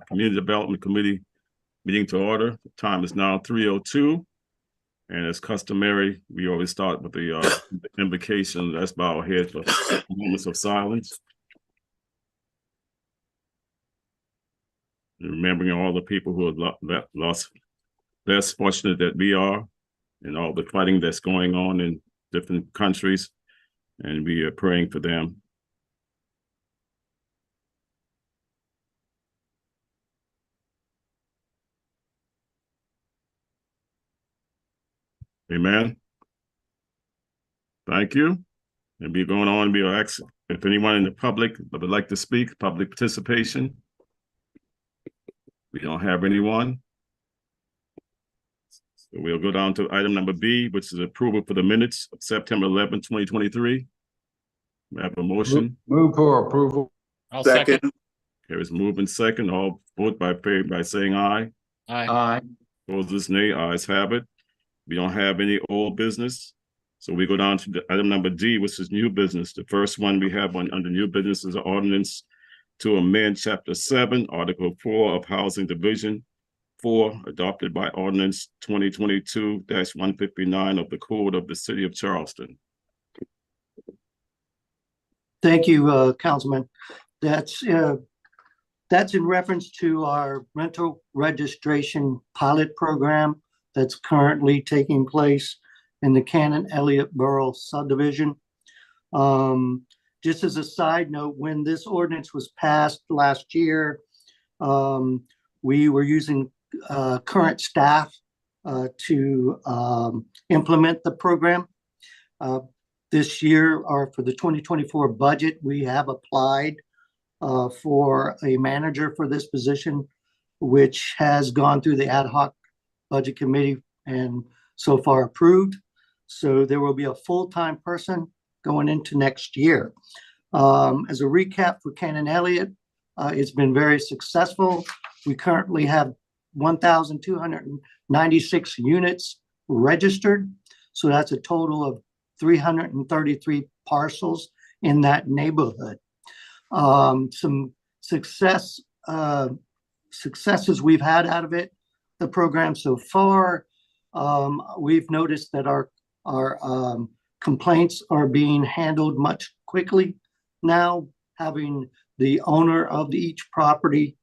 Community Development Committee meeting to order. The time is now 3:02. And as customary, we always start with the invocation. Let's bow our heads for moments of silence. Remembering all the people who have lost, less fortunate that we are, and all the fighting that's going on in different countries. And we are praying for them. Amen. Thank you. And we're going on, we'll ask if anyone in the public would like to speak, public participation. We don't have anyone. So we'll go down to item number B, which is approval for the minutes of September 11, 2023. We have a motion. Move for approval. I'll second. There is move and second. All vote by saying aye. Aye. Opposed, nay. Ayes have it. We don't have any old business. So we go down to item number D, which is new business. The first one we have under new business is an ordinance to amend Chapter 7, Article 4 of Housing Division 4, adopted by Ordinance 2022-159 of the Code of the City of Charleston. Thank you, Councilman. That's in reference to our rental registration pilot program that's currently taking place in the Cannon Elliott Borough subdivision. Just as a side note, when this ordinance was passed last year, we were using current staff to implement the program. This year, or for the 2024 budget, we have applied for a manager for this position, which has gone through the ad hoc budget committee and so far approved. So there will be a full-time person going into next year. As a recap for Cannon Elliott, it's been very successful. We currently have 1,296 units registered. So that's a total of 333 parcels in that neighborhood. Some successes we've had out of it, the program so far. We've noticed that our complaints are being handled much quickly now, having the owner of each property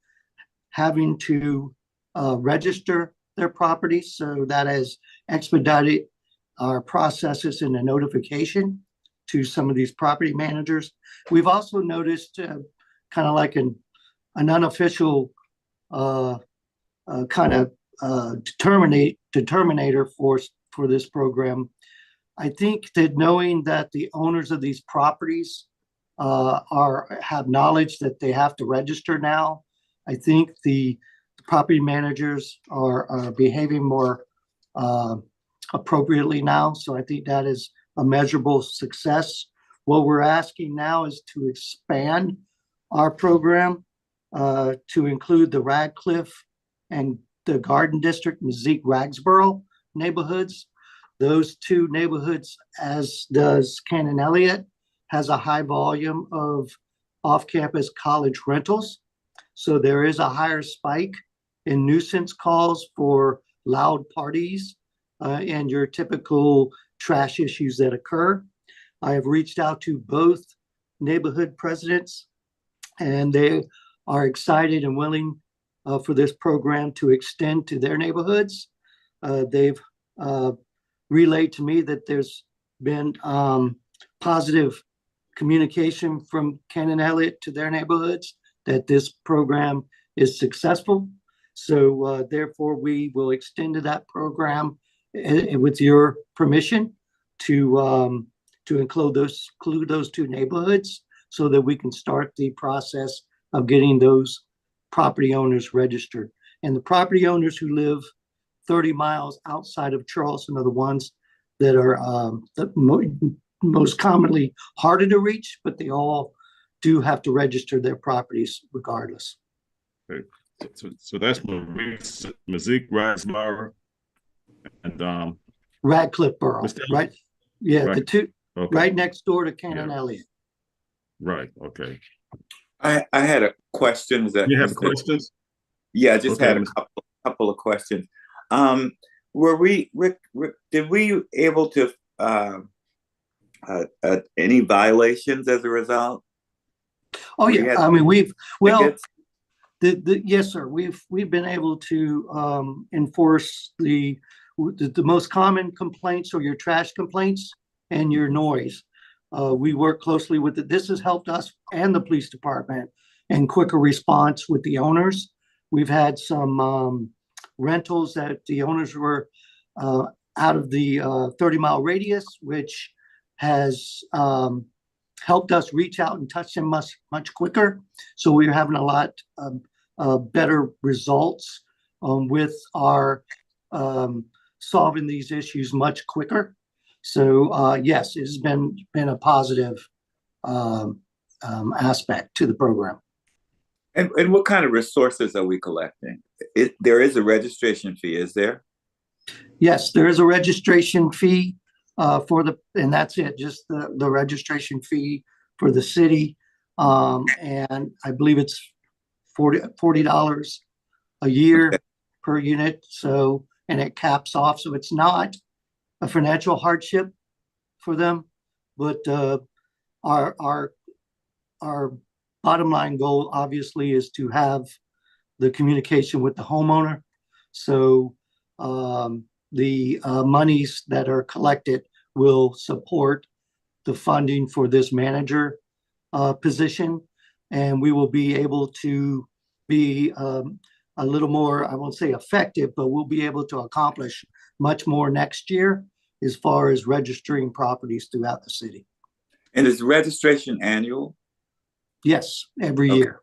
having to register their property. So that has expedited our processes in the notification to some of these property managers. We've also noticed kind of like an unofficial kind of determinator for this program. I think that knowing that the owners of these properties have knowledge that they have to register now, I think the property managers are behaving more appropriately now. So I think that is a measurable success. What we're asking now is to expand our program to include the Radcliffe and the Garden District and Zeke-Ragsboro neighborhoods. Those two neighborhoods, as does Cannon Elliott, has a high volume of off-campus college rentals. So there is a higher spike in nuisance calls for loud parties and your typical trash issues that occur. I have reached out to both neighborhood presidents, and they are excited and willing for this program to extend to their neighborhoods. They've relayed to me that there's been positive communication from Cannon Elliott to their neighborhoods that this program is successful. So therefore, we will extend to that program with your permission to include those two neighborhoods so that we can start the process of getting those property owners registered. And the property owners who live 30 miles outside of Charleston are the ones that are the most commonly harder to reach, but they all do have to register their properties regardless. Okay. So that's Zeke-Ragsboro and Radcliffe Borough, right? Yeah, right. The two Okay. right next door to Cannon Elliott. Right. Okay. I had a question that You have questions? Yeah, I just Okay, had a couple of questions. Um, were we, Rick, did we able to any violations as a result? Oh, We yeah. had I mean, well, tickets? yes, sir. We've been able to enforce the most common complaints are your trash complaints and your noise. We work closely with it. This has helped us and the police department in quicker response with the owners. We've had some rentals that the owners were out of the 30-mile radius, which has helped us reach out and touch them much quicker. So we're having a lot better results with our solving these issues much quicker. So yes, it's been a positive aspect to the program. And what kind of resources are we collecting? There is a registration fee, is there? Yes, there is a registration fee and that's it, just the registration fee for the city. And I believe it's $40 a year per unit. So, and it caps off. So it's not a financial hardship for them, but our bottom line goal obviously is to have the communication with the homeowner. So the monies that are collected will support the funding for this manager position, and we will be able to be a little more, I won't say effective, but we'll be able to accomplish much more next year as far as registering properties throughout the city. And is registration annual? Yes, every year.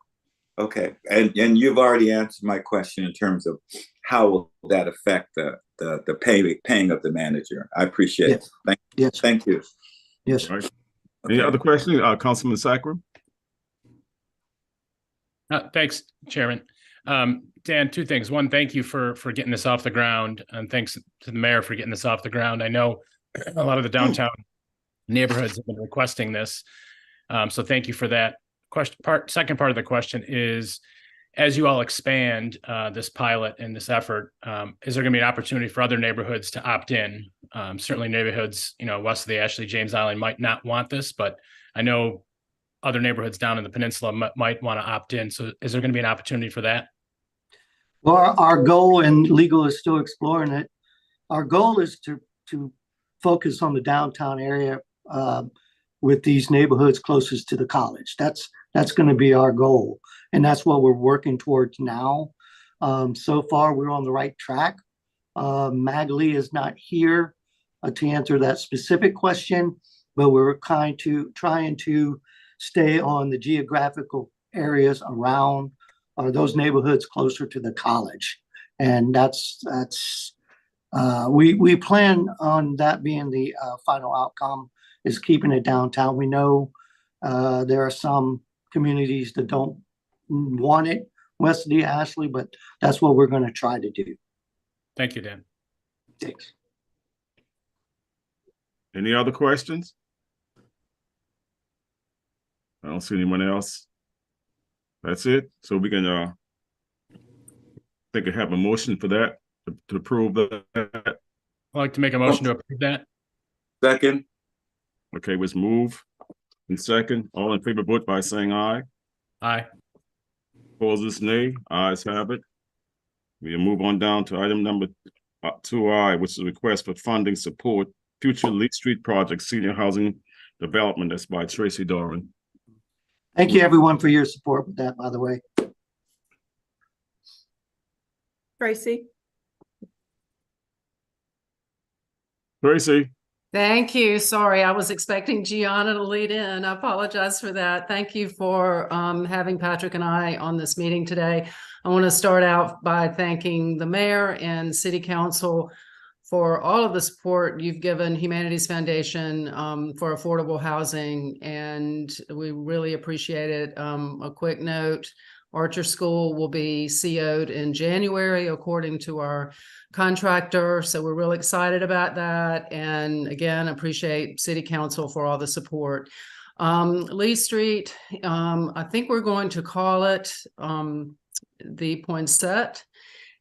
Okay, and you've already answered my question in terms of how will that affect the paying of the manager. I appreciate it. Thank you. Yes. Right. Any other questions, Councilman Sacrum? Thanks, Chairman. Dan, two things. One, thank you for getting this off the ground, and thanks to the mayor for getting this off the ground. I know a lot of the downtown neighborhoods have been requesting this, so thank you for that. Second part of the question is, as you all expand this pilot and this effort, is there going to be an opportunity for other neighborhoods to opt in? Certainly neighborhoods, west of the Ashley James Island might not want this, but I know other neighborhoods down in the peninsula might want to opt in. So is there going to be an opportunity for that? Well, our goal, and legal is still exploring it, our goal is to focus on the downtown area with these neighborhoods closest to the college. That's going to be our goal. And that's what we're working towards now. So far, we're on the right track. Magali is not here to answer that specific question, but we're trying to stay on the geographical areas around those neighborhoods closer to the college. And we plan on that being the final outcome, is keeping it downtown. We know there are some communities that don't want it west of the Ashley, but that's what we're going to try to do. Thank you, Dan. Thanks. Any other questions? I don't see anyone else. That's it. So we can I think I have a motion for that to approve that. I'd like to make a motion to approve that. Second. Okay, let's move. And second, all in favor, vote by saying aye. Aye. Opposers, nay. Ayes have it. We'll move on down to item number 2I, which is a request for funding support future Lee Street project senior housing development. That's by Tracy Doran. Thank you, everyone, for your support with that, by the way. Tracy. Tracy. Thank you. Sorry, I was expecting Gianna to lead in. I apologize for that. Thank you for having Patrick and I on this meeting today. I want to start out by thanking the mayor and city council for all of the support you've given Humanities Foundation for affordable housing, and we really appreciate it. A quick note, Archer School will be CO'd in January according to our contractor, so we're really excited about that, and again appreciate city council for all the support. Lee Street, I think we're going to call it the Poinsett.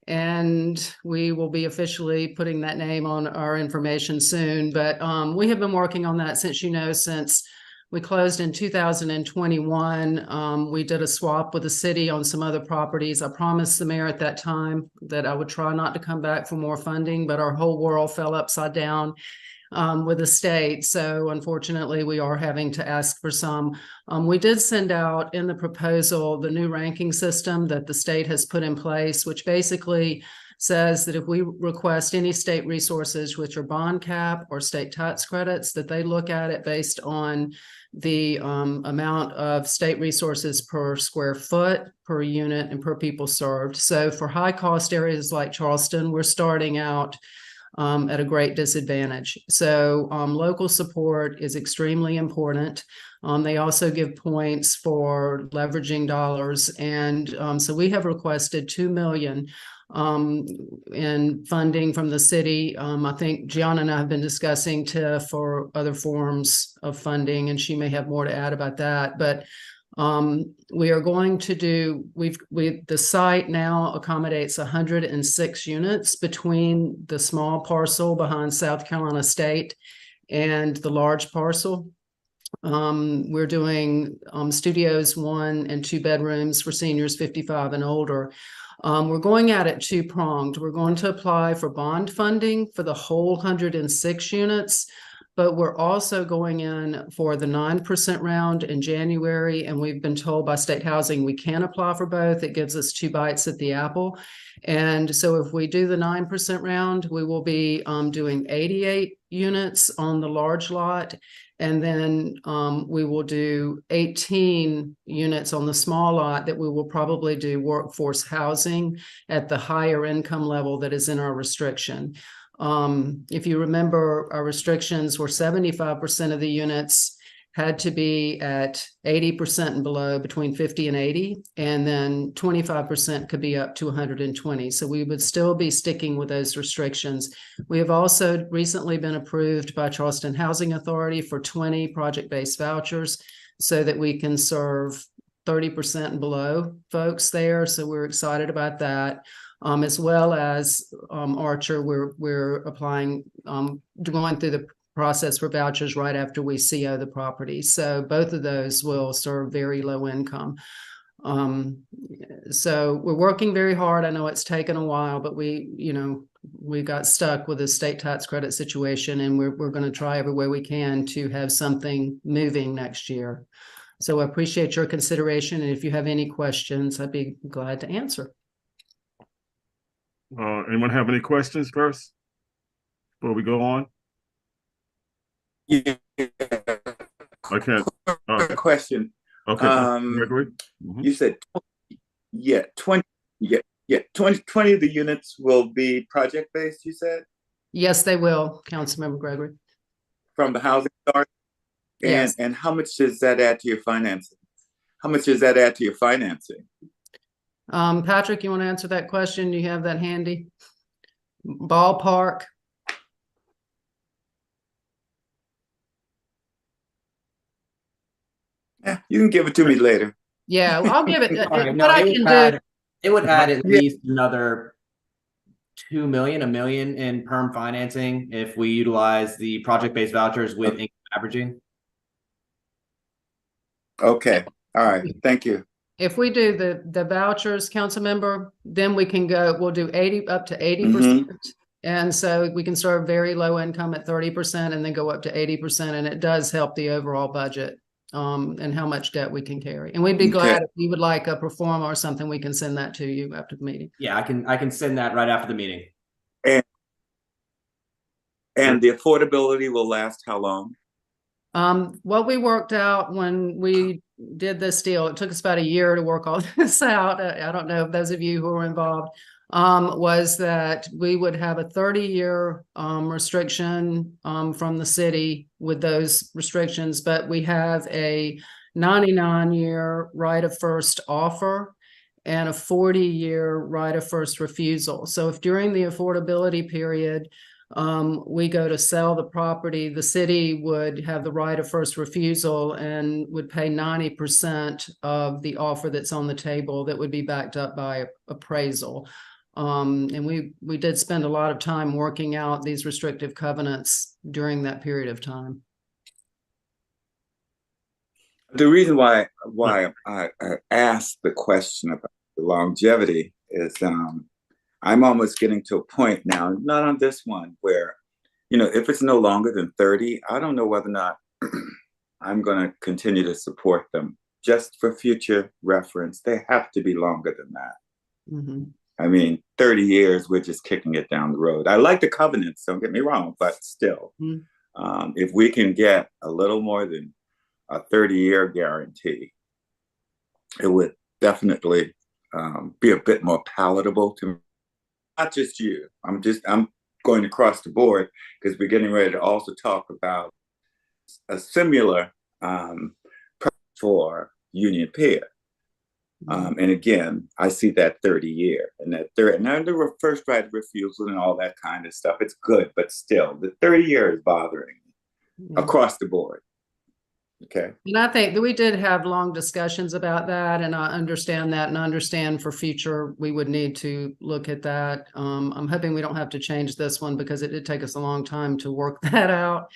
And we will be officially putting that name on our information soon. But we have been working on that since we closed in 2021. We did a swap with the city on some other properties. I promised the mayor at that time that I would try not to come back for more funding, but our whole world fell upside down with the state. So unfortunately, we are having to ask for some. We did send out in the proposal the new ranking system that the state has put in place, which basically says that if we request any state resources, which are bond cap or state tax credits, that they look at it based on the amount of state resources per square foot, per unit, and per people served. So for high cost areas like Charleston, we're starting out at a great disadvantage. So local support is extremely important. They also give points for leveraging dollars. And so we have requested $2 million in funding from the city. I think Gianna and I have been discussing TIF for other forms of funding, and she may have more to add about that. But we are going to do, the site now accommodates 106 units between the small parcel behind South Carolina State and the large parcel. We're doing studios, 1 and 2 bedrooms for seniors 55 and older. We're going at it two-pronged. We're going to apply for bond funding for the whole 106 units, but we're also going in for the 9% round in January, and we've been told by State Housing we can apply for both. It gives us 2 bites at the apple. And so if we do the 9% round, we will be doing 88 units on the large lot, and then we will do 18 units on the small lot that we will probably do workforce housing at the higher income level that is in our restriction. If you remember, our restrictions were 75% of the units had to be at 80% and below, between 50 and 80, and then 25% could be up to 120. So we would still be sticking with those restrictions. We have also recently been approved by Charleston Housing Authority for 20 project-based vouchers so that we can serve 30% and below folks there. So we're excited about that. As well as Archer, we're applying, going through the process for vouchers right after we CO the property. So both of those will serve very low income. So we're working very hard. I know it's taken a while, but we got stuck with the state tax credit situation, and we're going to try every way we can to have something moving next year. So I appreciate your consideration, and if you have any questions, I'd be glad to answer. Anyone have any questions first before we go on? Yeah. I can't. Question. Okay. Gregory? You said, 20 of the units will be project-based, you said? Yes, they will, Councilmember Gregory. From the housing authority? Yes. And how much does that add to your financing? How much does that add to your financing? Patrick, you want to answer that question? You have that handy? Ballpark. Yeah, you can give it to me later. Yeah, I'll give it. It would add at least another 2 million, $1 million in perm financing if we utilize the project-based vouchers with income averaging. Okay. All right. Thank you. If we do the vouchers, council member, then we can go, we'll do 80 up to 80%. And so we can serve very low income at 30% and then go up to 80%. And it does help the overall budget and how much debt we can carry. And we'd be glad if you would like a pro forma or something, we can send that to you after the meeting. Yeah, I can send that right after the meeting. And the affordability will last how long? What we worked out when we did this deal, it took us about a year to work all this out. I don't know if those of you who were involved, was that we would have a 30-year restriction from the city with those restrictions, but we have a 99-year right of first offer and a 40-year right of first refusal. So if during the affordability period, we go to sell the property, the city would have the right of first refusal and would pay 90% of the offer that's on the table that would be backed up by appraisal. And we did spend a lot of time working out these restrictive covenants during that period of time. The reason why I asked the question about the longevity is I'm almost getting to a point now, not on this one, where, if it's no longer than 30, I don't know whether or not I'm going to continue to support them. Just for future reference, they have to be longer than that. Mm-hmm. I mean, 30 years, we're just kicking it down the road. I like the covenants, don't get me wrong, but still, if we can get a little more than a 30-year guarantee, it would definitely be a bit more palatable to me. Not just you. I'm going across the board because we're getting ready to also talk about a similar for Union Pier. And again, I see that 30-year and that the first right of refusal and all that kind of stuff. It's good, but still, the 30-year is bothering me across the board. Okay. And I think that we did have long discussions about that, and I understand that, and I understand for future we would need to look at that. I'm hoping we don't have to change this one because it did take us a long time to work that out,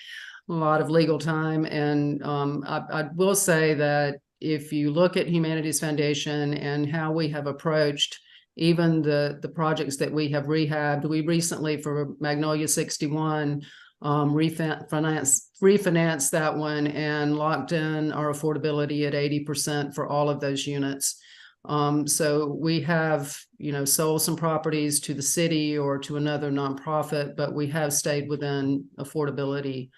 a lot of legal time. And I will say that if you look at Humanities Foundation and how we have approached even the projects that we have rehabbed, we recently for Magnolia 61 refinance that one and locked in our affordability at 80% for all of those units. So we have, sold some properties to the city or to another nonprofit, but we have stayed within affordability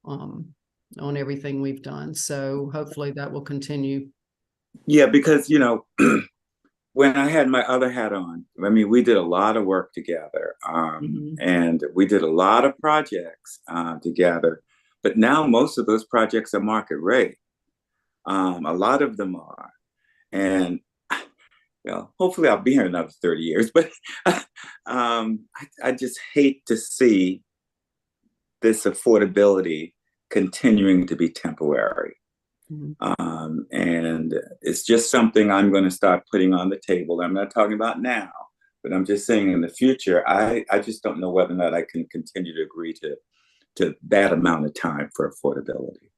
on everything we've done. So hopefully that will continue. Yeah, because, when I had my other hat on, I mean, we did a lot of work together, and we did a lot of projects together. But now most of those projects are market rate. A lot of them are. And hopefully I'll be here another 30 years. But I just hate to see this affordability continuing to be temporary. And it's just something I'm going to start putting on the table. I'm not talking about now, but I'm just saying in the future, I just don't know whether or not I can continue to agree to that amount of time for affordability.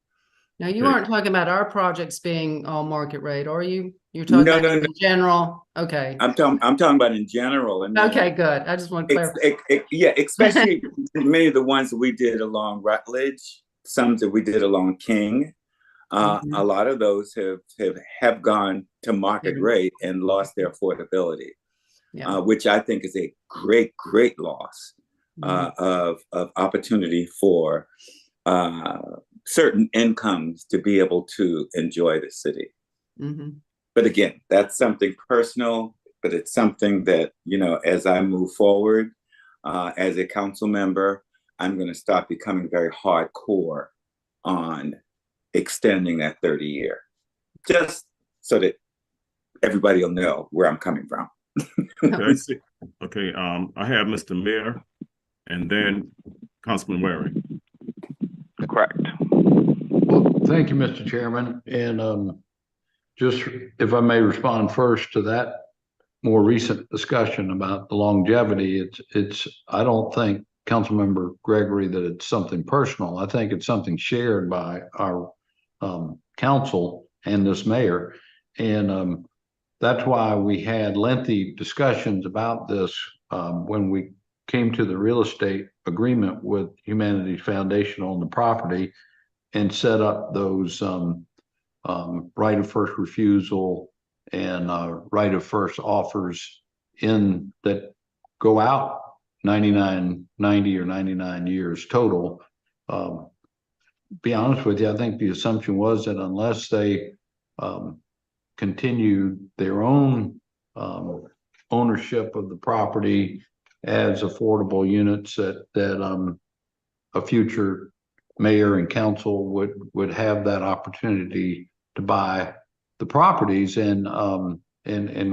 Now, you aren't talking about our projects being all market rate, are you? You're talking about in general? Okay. I'm talking about in general. I mean, okay, good. I just want to clarify. Yeah, especially many of the ones that we did along Rutledge, some that we did along King. A lot of those have gone to market rate and lost their affordability, which I think is a great loss of opportunity for certain incomes to be able to enjoy the city. But again, that's something personal, but it's something that, as I move forward as a council member, I'm going to start becoming very hardcore on extending that 30-year, just so that everybody will know where I'm coming from. Okay. I have Mr. Mayor and then Councilman Waring. Correct. Well, thank you, Mr. Chairman. And just if I may respond first to that more recent discussion about the longevity, I don't think, Councilmember Gregory, that it's something personal. I think it's something shared by our council and this mayor. And that's why we had lengthy discussions about this when we came to the real estate agreement with Humanities Foundation on the property and set up those right of first refusal and right of first offers in that go out 90 or 99 years total. Be honest with you, I think the assumption was that unless they continued their own ownership of the property as affordable units, that a future mayor and council would have that opportunity to buy the properties, and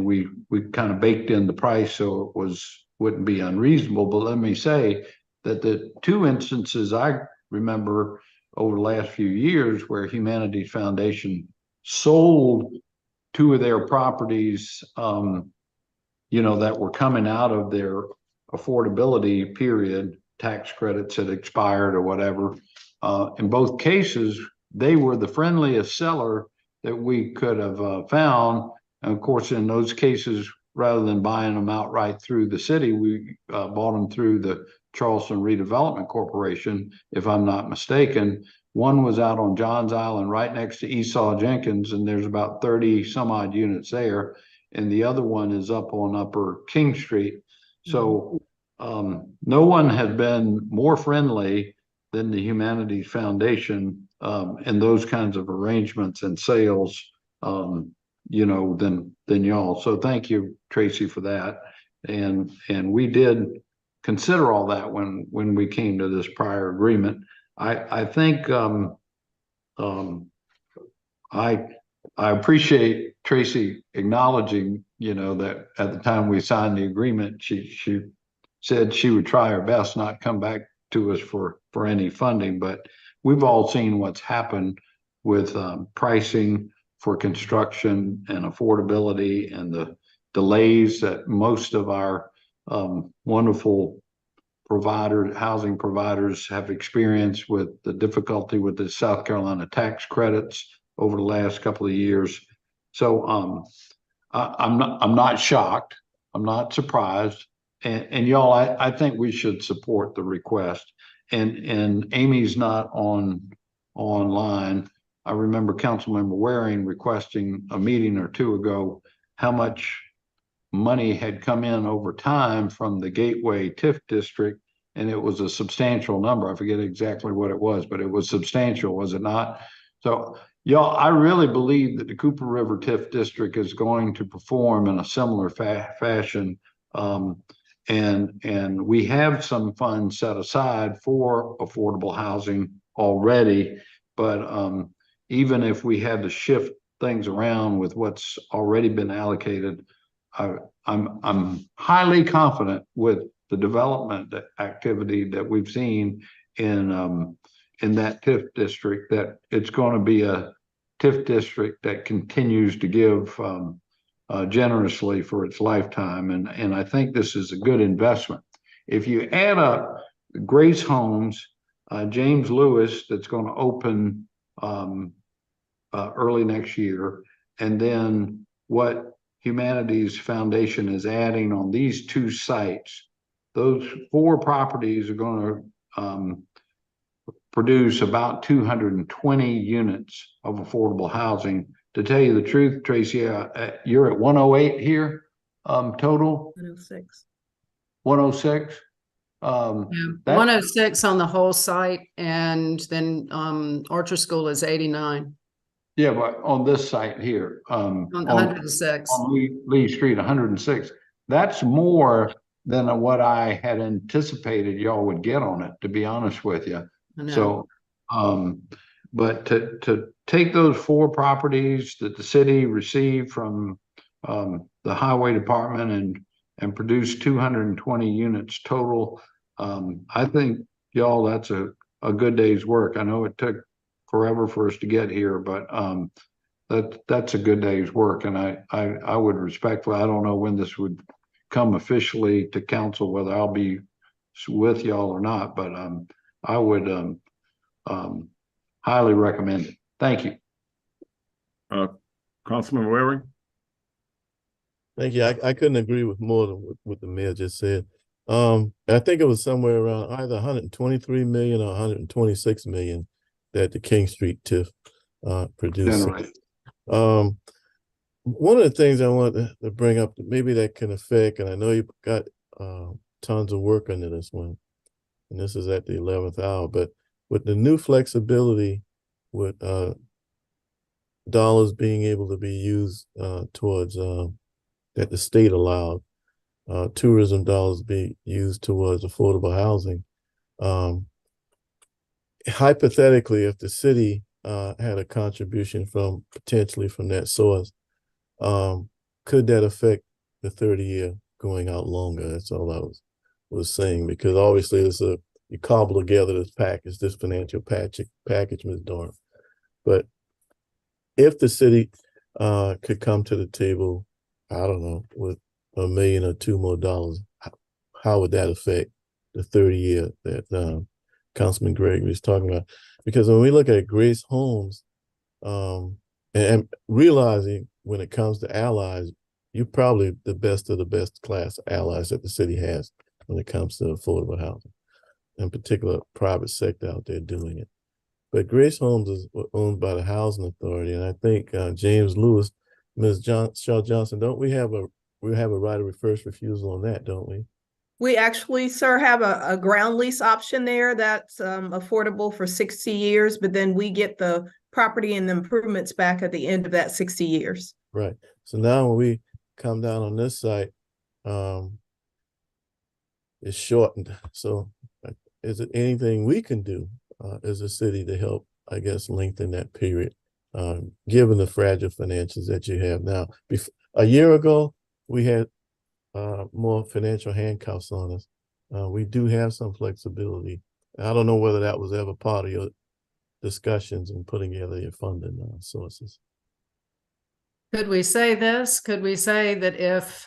we kind of baked in the price so it wouldn't be unreasonable. But let me say, that the two instances I remember over the last few years where Humanities Foundation sold two of their properties, that were coming out of their affordability period, tax credits had expired or whatever. In both cases, they were the friendliest seller that we could have found. And of course, in those cases, rather than buying them outright through the city, we bought them through the Charleston Redevelopment Corporation, if I'm not mistaken. One was out on Johns Island, right next to Esau Jenkins, and there's about 30 some odd units there. And the other one is up on Upper King Street. So no one has been more friendly than the Humanities Foundation in those kinds of arrangements and sales, than y'all. So thank you, Tracy, for that. And we did consider all that when we came to this prior agreement. I think I appreciate Tracy acknowledging, that at the time we signed the agreement, she said she would try her best not come back to us for any funding, but we've all seen what's happened with pricing for construction and affordability and the delays that most of our wonderful housing providers have experienced with the difficulty with the South Carolina tax credits over the last couple of years. So I'm not shocked. I'm not surprised. And y'all, I think we should support the request. And Amy's not online. I remember Councilmember Waring requesting a meeting or two ago how much money had come in over time from the Gateway TIF district, and it was a substantial number. I forget exactly what it was, but it was substantial, was it not? So, y'all, I really believe that the Cooper River TIF district is going to perform in a similar fashion. And we have some funds set aside for affordable housing already, but even if we had to shift things around with what's already been allocated, I'm highly confident with the development activity that we've seen in that TIF district, that it's going to be a TIF district that continues to give generously for its lifetime. And I think this is a good investment. If you add up Grace Homes, James Lewis, that's going to open early next year, and then what Humanities Foundation is adding on these two sites, those four properties are going to produce about 220 units of affordable housing. To tell you the truth, Tracy, you're at 108 here, total? 106. 106? Yeah, 106 on the whole site, and then Archer School is 89. Yeah, but on this site here, on 106. On Lee Street, 106. That's more than what I had anticipated y'all would get on it, to be honest with you. So, but to take those four properties that the city received from the highway department and produce 220 units total, I think y'all, that's a good day's work. I know it took forever for us to get here, but that's a good day's work. And I would respectfully, I don't know when this would come officially to council, whether I'll be with y'all or not, but I would highly recommend it. Thank you. Councilman Waring? Thank you. I couldn't agree with more than what the mayor just said. I think it was somewhere around either 123 million or 126 million that the King Street TIF produced. One of the things I want to bring up, maybe that can affect, and I know you've got tons of work under this one, and this is at the 11th hour, but with the new flexibility with dollars being able to be used towards that the state allowed, tourism dollars be used towards affordable housing. Hypothetically, if the city had a contribution potentially from that source, could that affect the 30-year going out longer? That's all I was saying, because obviously it's a you cobble together this package, this financial package, Ms. Dorn. But if the city could come to the table, I don't know, with $1 million or $2 more, how would that affect the 30-year that Councilman Gregory is talking about? Because when we look at Grace Homes, and realizing when it comes to allies, you're probably the best of the best class allies that the city has when it comes to affordable housing, in particular private sector out there doing it. But Grace Homes is owned by the Housing Authority, and I think James Lewis, Ms. Shaw Johnson, don't we have a right of first refusal on that, don't we? We actually, sir, have a ground lease option there that's affordable for 60 years, but then we get the property and the improvements back at the end of that 60 years. Right. So now when we come down on this site, it's shortened. So is it anything we can do as a city to help, I guess, lengthen that period, given the fragile financials that you have now? A year ago, we had more financial handcuffs on us. We do have some flexibility. I don't know whether that was ever part of your discussions and putting together your funding sources. Could we say this? Could we say that if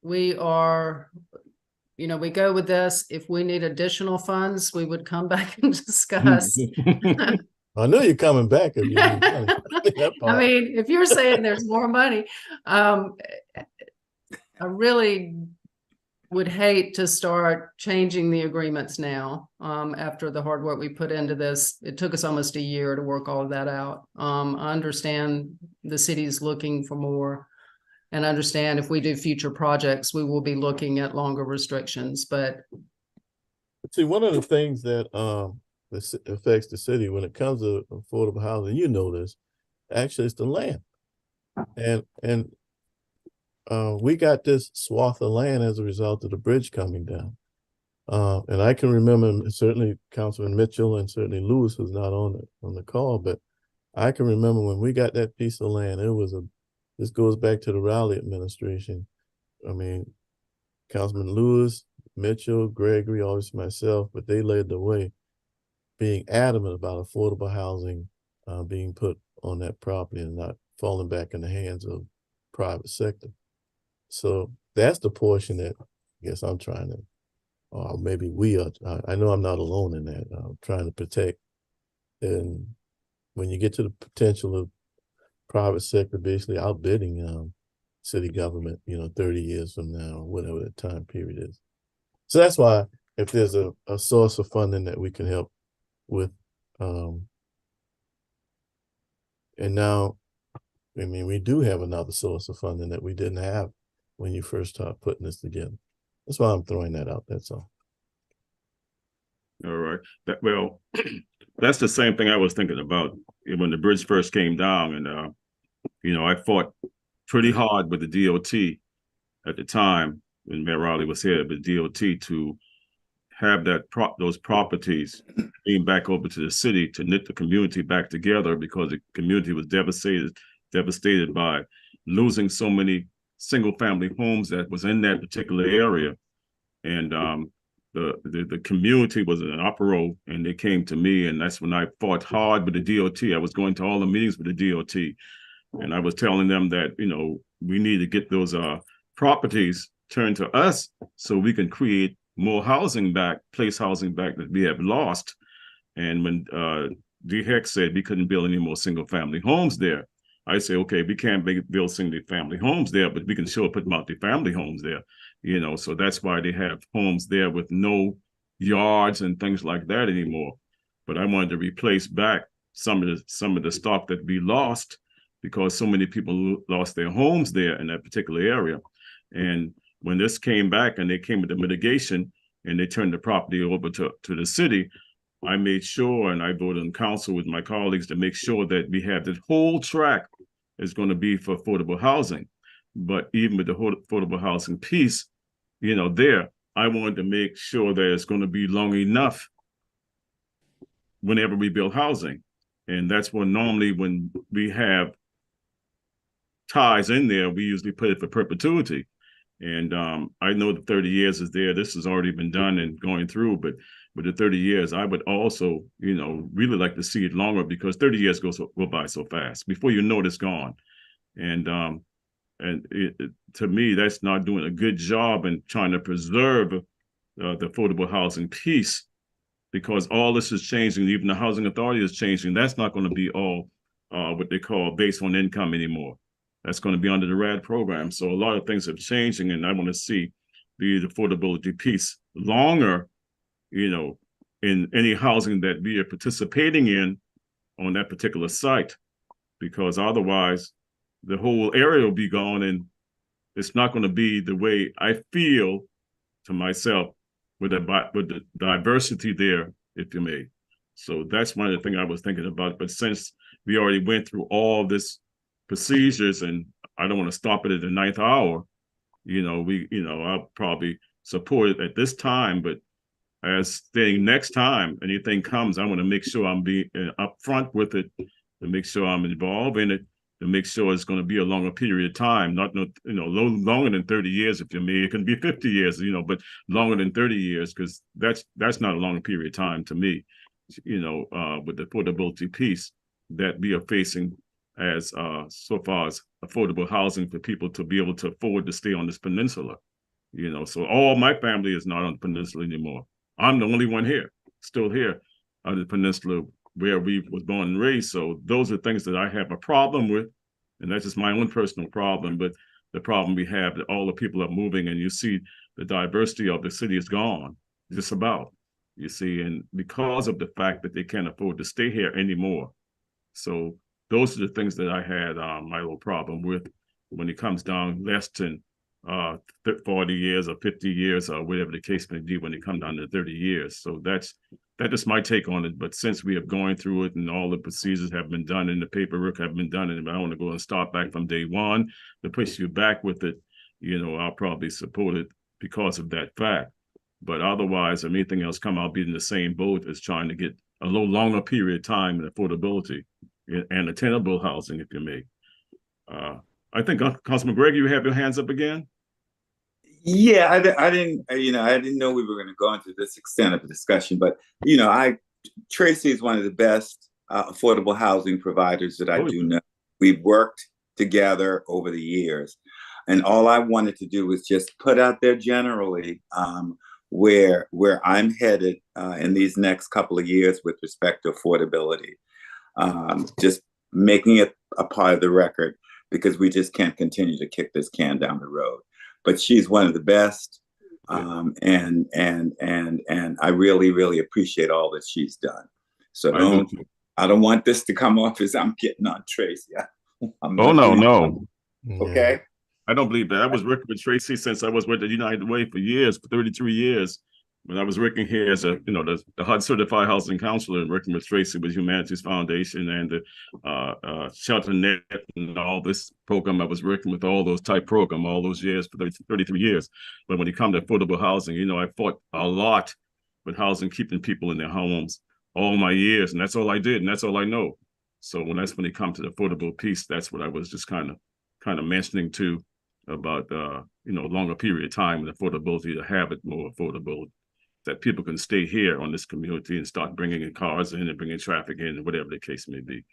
we are, we go with this, if we need additional funds, we would come back and discuss? I know you're coming back if you need money. I mean, if you're saying there's more money, I really would hate to start changing the agreements now after the hard work we put into this. It took us almost a year to work all of that out. I understand the city's looking for more, and understand if we do future projects, we will be looking at longer restrictions. But see, one of the things that affects the city when it comes to affordable housing, this, actually it's the land. And we got this swath of land as a result of the bridge coming down. And I can remember, certainly Councilman Mitchell and certainly Lewis, who's not on the call, but I can remember when we got that piece of land, this goes back to the Raleigh administration. I mean, Councilman Lewis, Mitchell, Gregory, always myself, but they led the way, being adamant about affordable housing being put on that property and not falling back in the hands of private sector. So that's the portion that I guess I'm trying to, or maybe we are, I know I'm not alone in that, trying to protect. And when you get to the potential of private sector basically outbidding city government, 30 years from now, or whatever the time period is. So that's why if there's a source of funding that we can help with, and now, I mean, we do have another source of funding that we didn't have when you first started putting this together. That's why I'm throwing that out. That's all. All right. That's the same thing I was thinking about when the bridge first came down. And, I fought pretty hard with the DOT at the time when Mayor Raleigh was here with DOT to have those properties being back over to the city to knit the community back together, because the community was devastated by losing so many single-family homes that was in that particular area. And the community was in an uproar, and they came to me, and that's when I fought hard with the DOT. I was going to all the meetings with the DOT, and I was telling them that, we need to get those properties turned to us so we can create more housing back, place housing back that we have lost. And when DHEC said we couldn't build any more single-family homes there, I say, okay, we can't build single-family homes there, but we can sure put multi-family homes there, so that's why they have homes there with no yards and things like that anymore. But I wanted to replace back some of the stock that we lost, because so many people lost their homes there in that particular area. And when this came back and they came with the mitigation and they turned the property over to the city, I made sure, and I voted on council with my colleagues to make sure that we have the whole track is going to be for affordable housing. But even with the affordable housing piece, there, I wanted to make sure that it's going to be long enough whenever we build housing. And that's when normally when we have ties in there, we usually put it for perpetuity. And I know the 30 years is there. This has already been done and going through, but with the 30 years, I would also, you know, really like to see it longer, because 30 years go by so fast. Before you know it, it's gone. And to me, that's not doing a good job in trying to preserve the affordable housing piece, because all this is changing. Even the housing authority is changing. That's not going to be all what they call based on income anymore. That's going to be under the RAD program. So a lot of things are changing, and I want to see the affordability piece longer, you know, in any housing that we are participating in on that particular site, because otherwise the whole area will be gone, and it's not going to be the way I feel to myself with the diversity there, if you may. So that's one of the things I was thinking about. But since we already went through all this procedures, and I don't want to stop it at the 9th hour, you know, I'll probably support it at this time. But as saying next time anything comes, I want to make sure I'm being upfront with it, to make sure I'm involved in it, to make sure it's going to be a longer period of time, not longer than 30 years, if you may. It can be 50 years, you know, but longer than 30 years, because that's not a long period of time to me, you know, with the affordability piece that we are facing as so far as affordable housing for people to be able to afford to stay on this peninsula, you know. So all my family is not on the peninsula anymore. I'm the only one here, still here on the peninsula where we was born and raised. So those are things that I have a problem with, and that's just my own personal problem. But the problem we have, that all the people are moving, and you see the diversity of the city is gone, just about, you see, and because of the fact that they can't afford to stay here anymore. So those are the things that I had my little problem with when it comes down less than 40 years or 50 years or whatever the case may be, when it comes down to 30 years. So that is my take on it. But since we have gone through it and all the procedures have been done and the paperwork have been done, and I want to go and start back from day one to push you back with it, you know, I'll probably support it because of that fact. But otherwise, if anything else come, I'll be in the same boat as trying to get a little longer period of time and affordability and attainable housing, if you may. I think Councilman Gregg, you have your hands up again. Yeah, I didn't know we were going to go into this extent of a discussion, but you know, Tracy is one of the best affordable housing providers that I do know. We've worked together over the years, and all I wanted to do was just put out there generally where I'm headed in these next couple of years with respect to affordability. Just making it a part of the record, because we just can't continue to kick this can down the road. But she's one of the best, and I really, really appreciate all that she's done. So I don't want this to come off as I'm getting on Tracy. No. Okay. I don't believe that. I was working with Tracy since I was with the United Way for years, for 33 years. When I was working here as a, the HUD certified housing counselor, and working with Tracy with Humanities Foundation and the Shelter Net and all this program, I was working with all those type program all those years for 33 years. But when it comes to affordable housing, I fought a lot with housing, keeping people in their homes all my years, and that's all I did, and that's all I know. So when it comes to the affordable piece, that's what I was just kind of mentioning too, about longer period of time and affordability, to have it more affordable, that people can stay here on this community and start bringing in cars in and bringing traffic in, and whatever the case may be.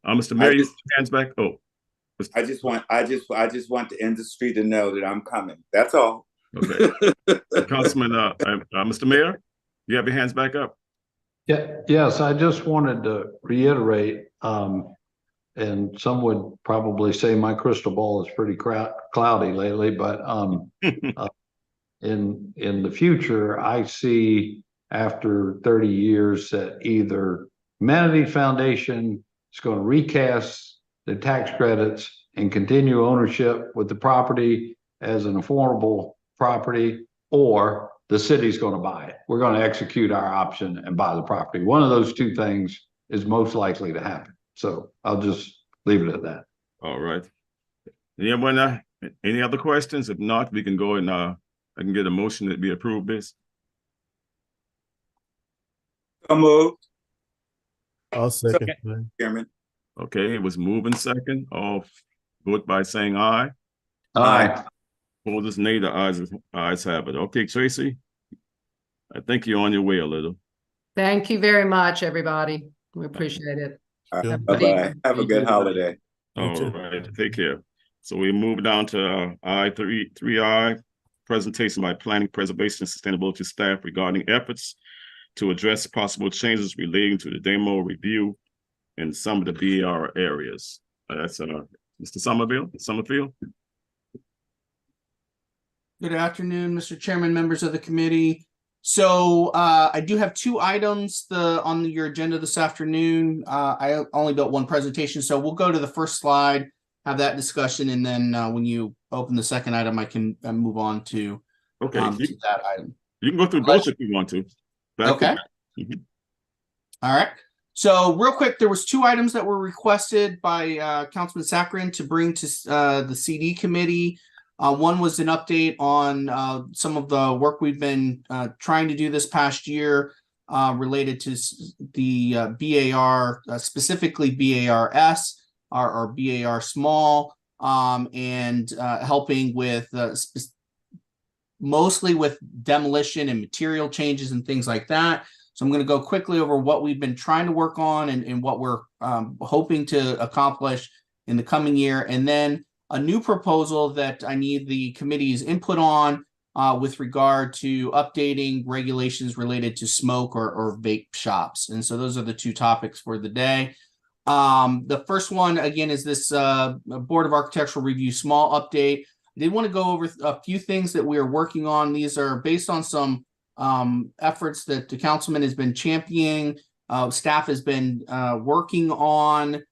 Mr. Mayor, your hands back. Oh, I just want the industry to know that I'm coming. That's all. Okay. Councilman, Mr. Mayor, you have your hands back up. Yeah. Yes, I just wanted to reiterate, and some would probably say my crystal ball is pretty cloudy lately, but in the future, I see after 30 years that either Humanities Foundation is going to recast the tax credits and continue ownership with the property as an affordable property, or the city's going to buy it. We're going to execute our option and buy the property. One of those two things is most likely to happen. So I'll just leave it at that. All right. Anyone, any other questions? If not, we can go and I can get a motion that we approve this. So moved. I'll second. Chairman. Okay, it was moved and second. All vote by saying aye. Aye. Opposed, nay. The ayes have it. Okay, Tracy. I think you're on your way a little. Thank you very much, everybody. We appreciate it. Yeah. Bye-bye. Have a good holiday. All too. right, take care. So we move down to I3I, presentation by Planning, Preservation, and Sustainability staff regarding efforts to address possible changes relating to the demo review in some of the BAR areas. That's Mr. Summerfield. Good afternoon, Mr. Chairman, members of the committee. So I do have two items on your agenda this afternoon. I only built one presentation, so we'll go to the first slide, have that discussion, and then when you open the second item, I can move on to, Okay, to that item. you can go through both if you want to. Okay. All right. So real quick, there was two items that were requested by Councilman Saccharin to bring to the CD committee. One was an update on some of the work we've been trying to do this past year related to the BAR, specifically BARS or BAR small, and helping with mostly with demolition and material changes and things like that. So I'm going to go quickly over what we've been trying to work on and what we're hoping to accomplish in the coming year. And then a new proposal that I need the committee's input on with regard to updating regulations related to smoke or vape shops. And so those are the two topics for the day. The first one, again, is this Board of Architectural Review small update. I did want to go over a few things that we are working on. These are based on some efforts that the councilman has been championing, staff has been working on.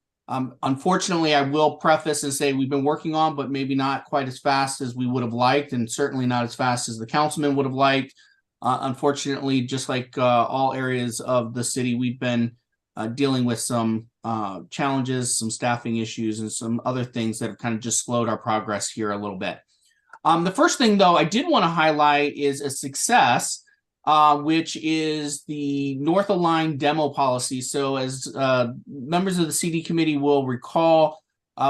Unfortunately, I will preface and say we've been working on, but maybe not quite as fast as we would have liked, and certainly not as fast as the councilman would have liked. Unfortunately, just like all areas of the city, we've been dealing with some challenges, some staffing issues, and some other things that have kind of just slowed our progress here a little bit. The first thing, though, I did want to highlight is a success, which is the North Aligned demo policy. So as members of the CD committee will recall,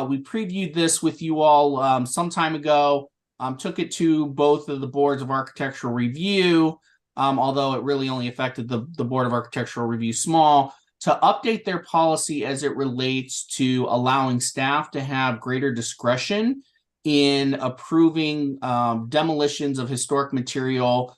we previewed this with you all some time ago, took it to both of the boards of architectural review, although it really only affected the Board of Architectural Review small, to update their policy as it relates to allowing staff to have greater discretion in approving demolitions of historic material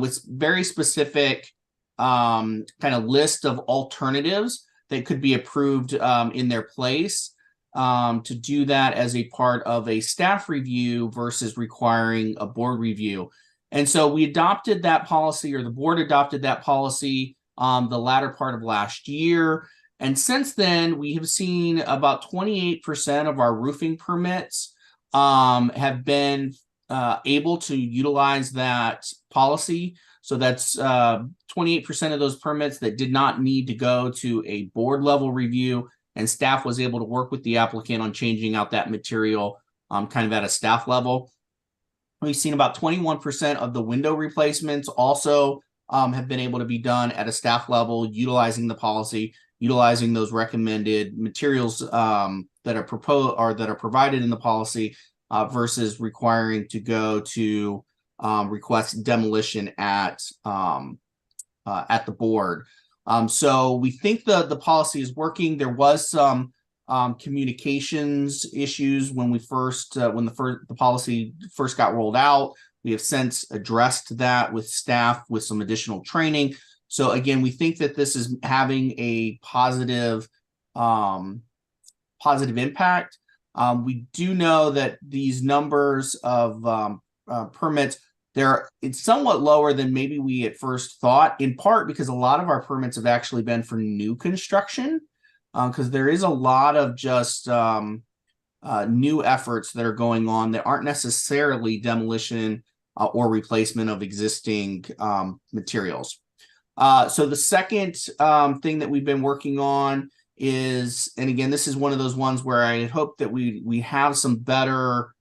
with very specific kind of list of alternatives that could be approved in their place, to do that as a part of a staff review versus requiring a board review. And so we adopted that policy, or the board adopted that policy the latter part of last year. And since then, we have seen about 28% of our roofing permits have been able to utilize that policy. So that's 28% of those permits that did not need to go to a board level review, and staff was able to work with the applicant on changing out that material kind of at a staff level. We've seen about 21% of the window replacements also have been able to be done at a staff level, utilizing the policy, utilizing those recommended materials that are proposed or that are provided in the policy, versus requiring to go to request demolition at the board. So we think the policy is working. There was some communications issues when the policy first got rolled out. We have since addressed that with staff with some additional training. So again, we think that this is having a positive impact. We do know that these numbers of permits, it's somewhat lower than maybe we at first thought, in part because a lot of our permits have actually been for new construction, because there is a lot of just new efforts that are going on that aren't necessarily demolition or replacement of existing materials. So the second thing that we've been working on is, and again, this is one of those ones where I hope that we have some better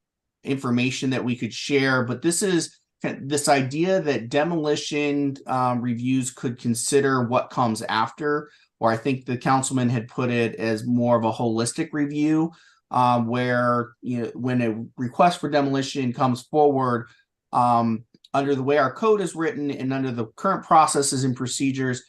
information that we could share, but this is this idea that demolition reviews could consider what comes after, or I think the councilman had put it as more of a holistic review. where, you know, when a request for demolition comes forward, under the way our code is written and under the current processes and procedures,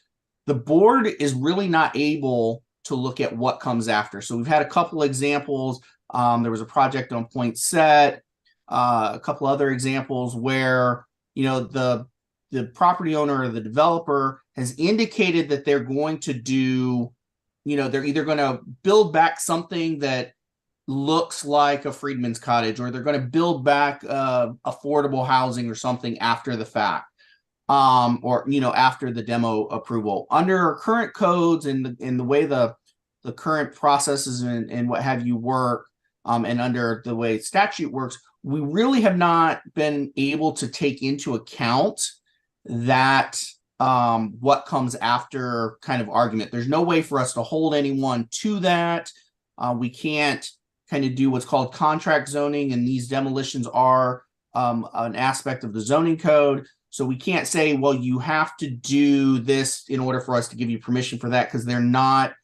the board is really not able to look at what comes after. So we've had a couple examples. There was a project on Point Set, a couple other examples where, you know, the property owner or the developer has indicated that they're going to do, you know, they're either going to build back something that looks like a freedman's cottage, or they're going to build back affordable housing or something after the fact, or, you know, after the demo approval. Under our current codes and the way the current processes and what have you work, and under the way statute works, we really have not been able to take into account that what comes after kind of argument. There's no way for us to hold anyone to that. We can't kind of do what's called contract zoning, and these demolitions are an aspect of the zoning code. So we can't say, well, you have to do this in order for us to give you permission for that, because they're not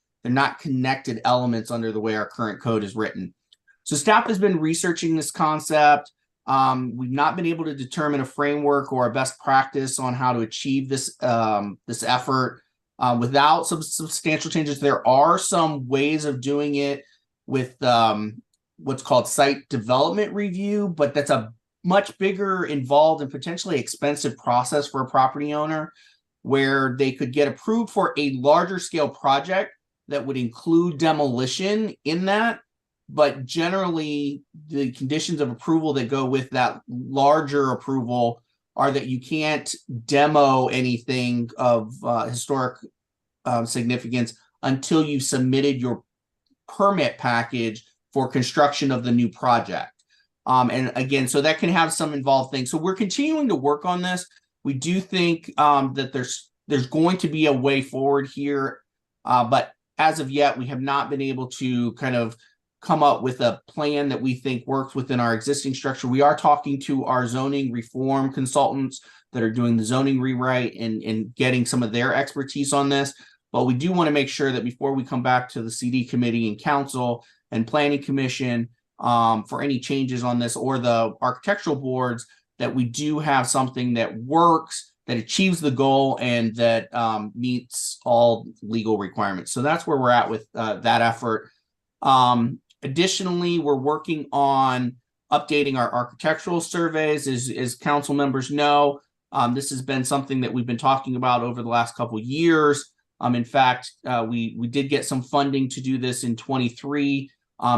connected elements under the way our current code is written. So staff has been researching this concept. We've not been able to determine a framework or a best practice on how to achieve this this effort without some substantial changes. There are some ways of doing it with what's called site development review, but that's a much bigger, involved, and potentially expensive process for a property owner, where they could get approved for a larger scale project that would include demolition in that. But generally, the conditions of approval that go with that larger approval are that you can't demo anything of historic significance until you've submitted your permit package for construction of the new project. And again, so that can have some involved things. So we're continuing to work on this. We do think that there's going to be a way forward here, but as of yet, we have not been able to kind of come up with a plan that we think works within our existing structure. We are talking to our zoning reform consultants that are doing the zoning rewrite and getting some of their expertise on this. But we do want to make sure that before we come back to the CD committee and council and planning commission for any changes on this, or the architectural boards, that we do have something that works, that achieves the goal, and that meets all legal requirements. So that's where we're at with that effort. Additionally, we're working on updating our architectural surveys. As council members know, this has been something that we've been talking about over the last couple of years. In fact, we did get some funding to do this in 23.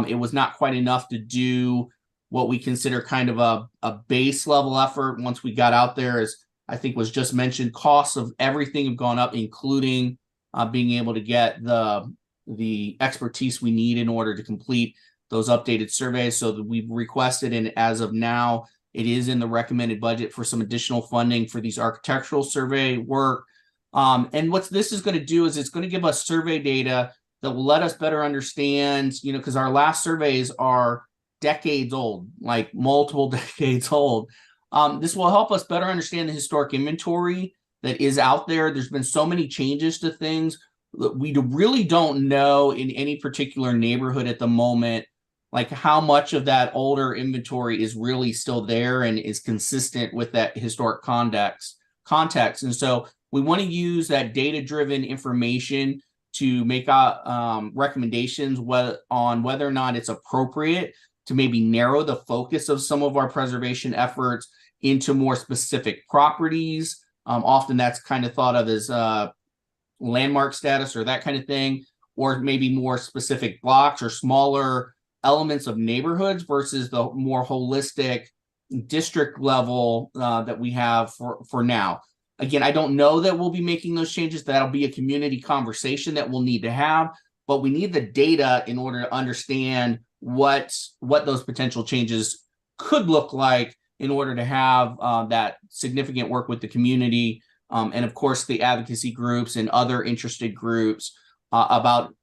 It was not quite enough to do what we consider kind of a base level effort. Once we got out there, as I think was just mentioned, costs of everything have gone up, including being able to get the expertise we need in order to complete those updated surveys. So that we've requested, and as of now, it is in the recommended budget for some additional funding for these architectural survey work. And what this is going to do is it's going to give us survey data that will let us better understand, you know, because our last surveys are decades old, like multiple decades old. This will help us better understand the historic inventory that is out there. There's been so many changes to things. We really don't know in any particular neighborhood at the moment, like how much of that older inventory is really still there and is consistent with that historic context. And so we want to use that data-driven information to make recommendations on whether or not it's appropriate to maybe narrow the focus of some of our preservation efforts into more specific properties. Often that's kind of thought of as landmark status or that kind of thing, or maybe more specific blocks or smaller elements of neighborhoods versus the more holistic district level that we have for now. Again, I don't know that we'll be making those changes. That'll be a community conversation that we'll need to have, but we need the data in order to understand what those potential changes could look like in order to have that significant work with the community, and of course the advocacy groups and other interested groups about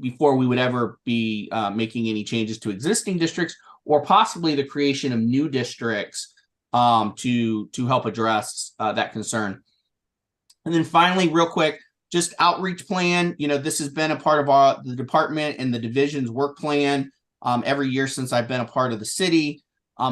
before we would ever be making any changes to existing districts, or possibly the creation of new districts to help address that concern. And then finally, real quick, just outreach plan. You know, this has been a part of the department and the division's work plan every year since I've been a part of the city.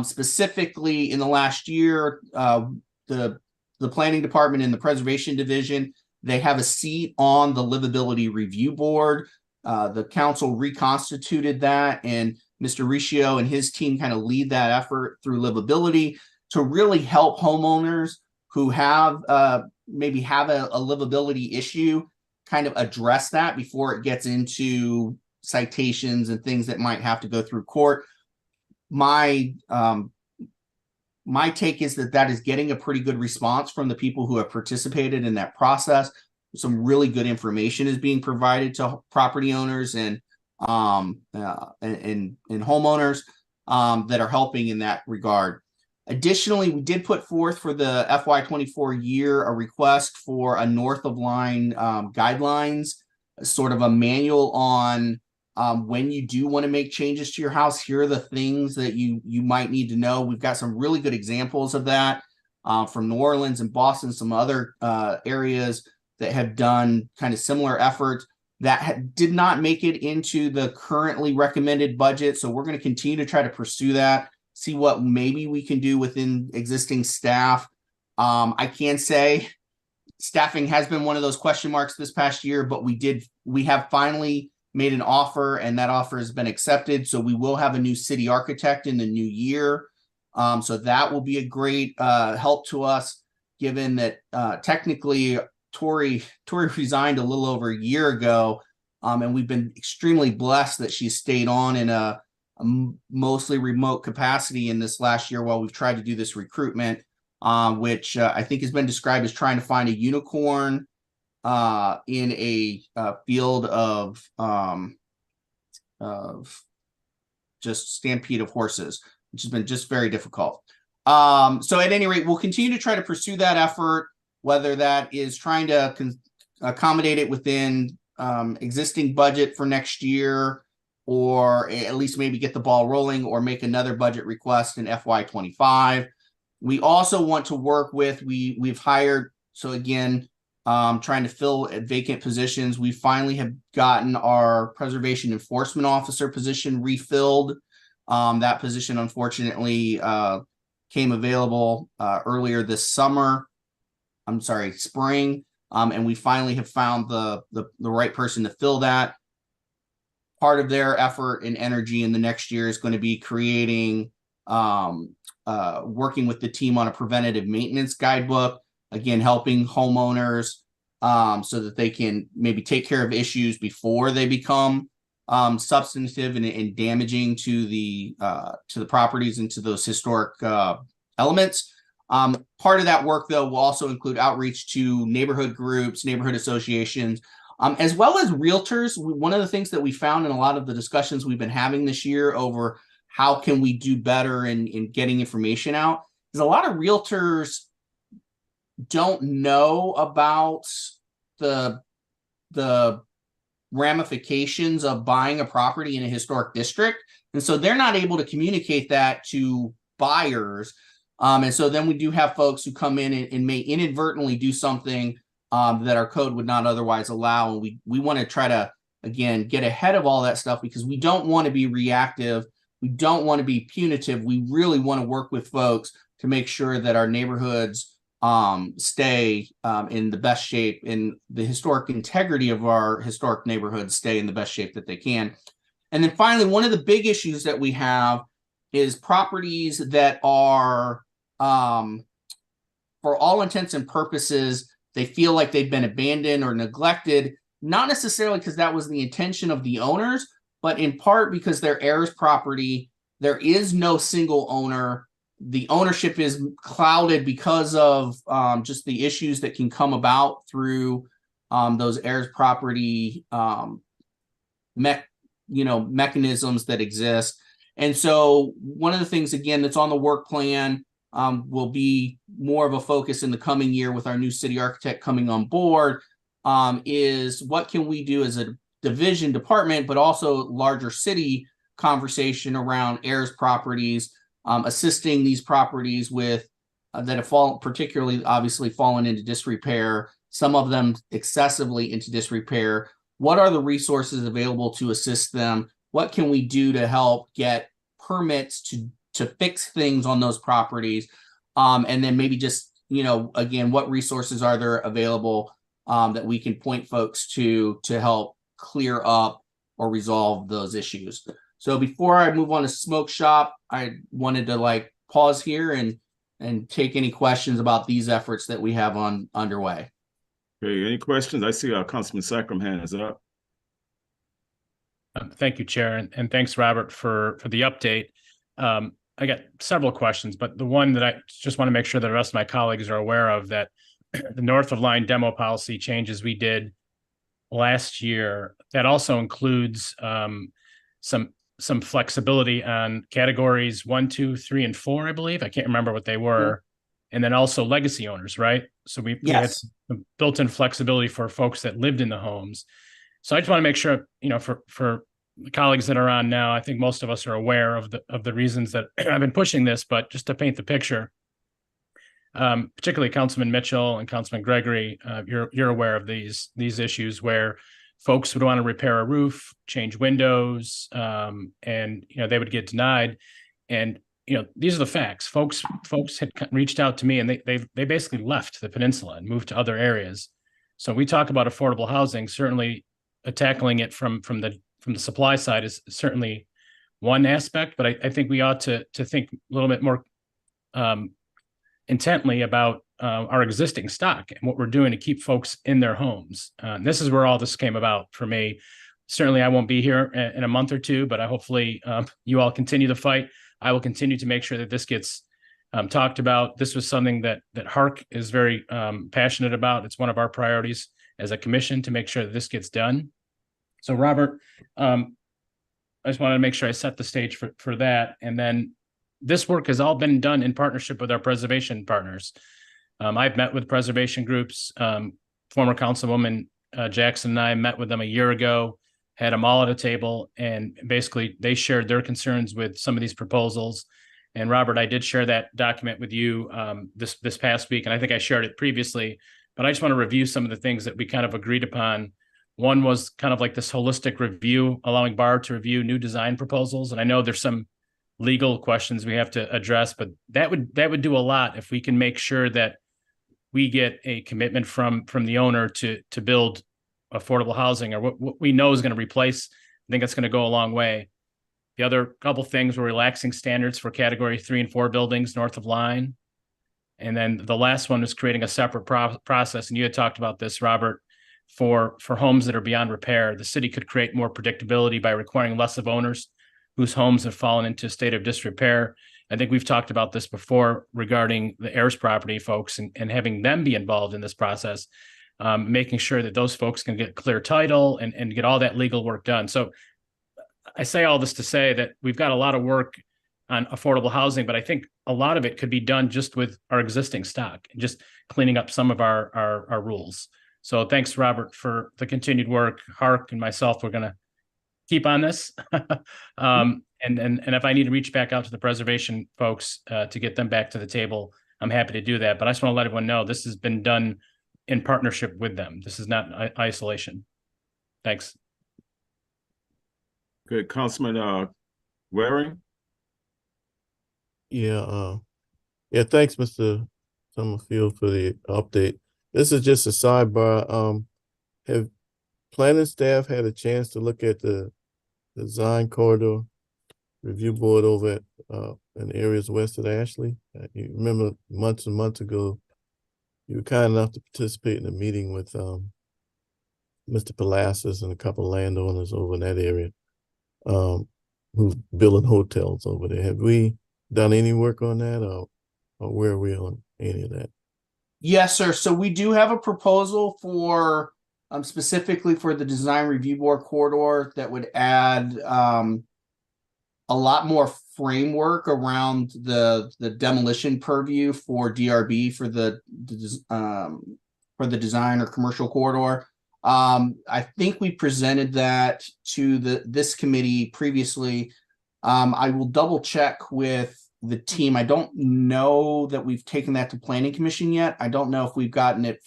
Specifically in the last year, the planning department and the preservation division, they have a seat on the livability review board. The council reconstituted that, and Mr. Riccio and his team kind of lead that effort through livability to really help homeowners who have maybe have a livability issue kind of address that before it gets into citations and things that might have to go through court. My take is that is getting a pretty good response from the people who have participated in that process. Some really good information is being provided to property owners and homeowners that are helping in that regard. Additionally, we did put forth for the FY24 year a request for a north of line guidelines, sort of a manual on when you do want to make changes to your house. Here are the things that you might need to know. We've got some really good examples of that from New Orleans and Boston, some other areas that have done kind of similar efforts that did not make it into the currently recommended budget. So we're going to continue to try to pursue that, see what maybe we can do within existing staff. I can say staffing has been one of those question marks this past year, but we have finally made an offer, and that offer has been accepted. So we will have a new city architect in the new year. So that will be a great help to us, given that technically Tori resigned a little over a year ago, and we've been extremely blessed that she stayed on in a mostly remote capacity in this last year while we've tried to do this recruitment, which I think has been described as trying to find a unicorn in a field of just stampede of horses, which has been just very difficult. So at any rate, we'll continue to try to pursue that effort, whether that is trying to accommodate it within existing budget for next year, or at least maybe get the ball rolling or make another budget request in FY25. We also want to work with, we've hired, so again, trying to fill vacant positions. We finally have gotten our preservation enforcement officer position refilled. That position, unfortunately, came available earlier this spring. And we finally have found the right person to fill that. Part of their effort and energy in the next year is going to be creating, working with the team on a preventative maintenance guidebook, again, helping homeowners so that they can maybe take care of issues before they become substantive and damaging to the properties and to those historic elements. Part of that work, though, will also include outreach to neighborhood groups, neighborhood associations, as well as realtors. One of the things that we found in a lot of the discussions we've been having this year over how can we do better in getting information out is a lot of realtors don't know about the ramifications of buying a property in a historic district. And so they're not able to communicate that to buyers. And so then we do have folks who come in and may inadvertently do something that our code would not otherwise allow. And we want to try to, again, get ahead of all that stuff, because we don't want to be reactive. We don't want to be punitive. We really want to work with folks to make sure that our neighborhoods stay in the best shape, and the historic integrity of our historic neighborhoods stay in the best shape that they can. And then finally, one of the big issues that we have is properties that are, for all intents and purposes, they feel like they've been abandoned or neglected, not necessarily because that was the intention of the owners, but in part because they're heirs property. There is no single owner. The ownership is clouded because of just the issues that can come about through those heirs property mechanisms that exist. And so one of the things, again, that's on the work plan will be more of a focus in the coming year with our new city architect coming on board, is what can we do as a division department, but also larger city conversation around heirs properties, assisting these properties with that have fallen, particularly obviously fallen into disrepair, some of them excessively into disrepair. What are the resources available to assist them what can we do to help get permits to fix things on those properties, and then maybe just, you know, again, what resources are there available that we can point folks to help clear up or resolve those issues. So before I move on to smoke shop, I wanted to like pause here and take any questions about these efforts that we have underway. Okay, any questions? I see Councilman Sacrum hand is up. Thank you, Chair, and thanks, Robert, for the update. I got several questions, but the one that I just want to make sure that the rest of my colleagues are aware of, that the north of line demo policy changes we did last year, that also includes some flexibility on categories 1, 2, 3, and 4, I believe. I can't remember what they were. And then also legacy owners, right? So we had some built-in flexibility for folks that lived in the homes. So I just want to make sure, you know, for the colleagues that are on now, I think most of us are aware of the reasons that I've been pushing this, but just to paint the picture, particularly Councilman Mitchell and Councilman Gregory, you're aware of these issues where folks would want to repair a roof, change windows, and you know, they would get denied. And you know, these are the facts. Folks had reached out to me, and they basically left the peninsula and moved to other areas. So we talk about affordable housing. Certainly, tackling it from the supply side is certainly one aspect, but I think we ought to think a little bit more intently about our existing stock and what we're doing to keep folks in their homes. This is where all this came about for me. Certainly, I won't be here in a month or two, but hopefully you all continue the fight. I will continue to make sure that this gets talked about. This was something that HARC is very passionate about. It's one of our priorities as a commission to make sure that this gets done. So, Robert, I just wanted to make sure I set the stage for that. And then this work has all been done in partnership with our preservation partners. I've met with preservation groups. Former Councilwoman Jackson and I met with them a year ago, had them all at a table, and basically they shared their concerns with some of these proposals. And Robert, I did share that document with you this past week, and I think I shared it previously, but I just want to review some of the things that we kind of agreed upon. One was kind of like this holistic review, allowing BAR to review new design proposals. And I know there's some legal questions we have to address, but that would do a lot if we can make sure that we get a commitment from the owner to build affordable housing, or what we know is going to replace. I think that's going to go a long way. The other couple things were relaxing standards for category 3 and 4 buildings north of line. And then the last one was creating a separate process. And you had talked about this, Robert, for homes that are beyond repair. The city could create more predictability by requiring less of owners whose homes have fallen into a state of disrepair. I think we've talked about this before regarding the heirs property folks and having them be involved in this process, making sure that those folks can get clear title and get all that legal work done. So I say all this to say that we've got a lot of work on affordable housing, but I think a lot of it could be done just with our existing stock and just cleaning up some of our rules. So thanks, Robert, for the continued work. HARC and myself, we're going to keep on this. And if I need to reach back out to the preservation folks to get them back to the table, I'm happy to do that. But I just want to let everyone know this has been done in partnership with them. This is not isolation. Thanks. Good. Councilman Waring? Yeah, thanks, Mr. Summerfield, for the update. This is just a sidebar. Have planning staff had a chance to look at the design corridor review board over at in areas west of Ashley? You remember months and months ago, you were kind enough to participate in a meeting with Mr. Palacios and a couple of landowners over in that area who's building hotels over there. Have we done any work on that, or where are we on any of that? Yes, sir. So we do have a proposal for specifically for the design review board corridor that would add a lot more framework around the demolition purview for DRB for the design or commercial corridor. I think we presented that to this committee previously. I will double check with the team. I don't know that we've taken that to planning commission yet. I don't know if we've gotten it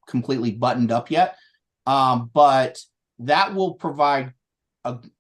completely buttoned up yet. But that will provide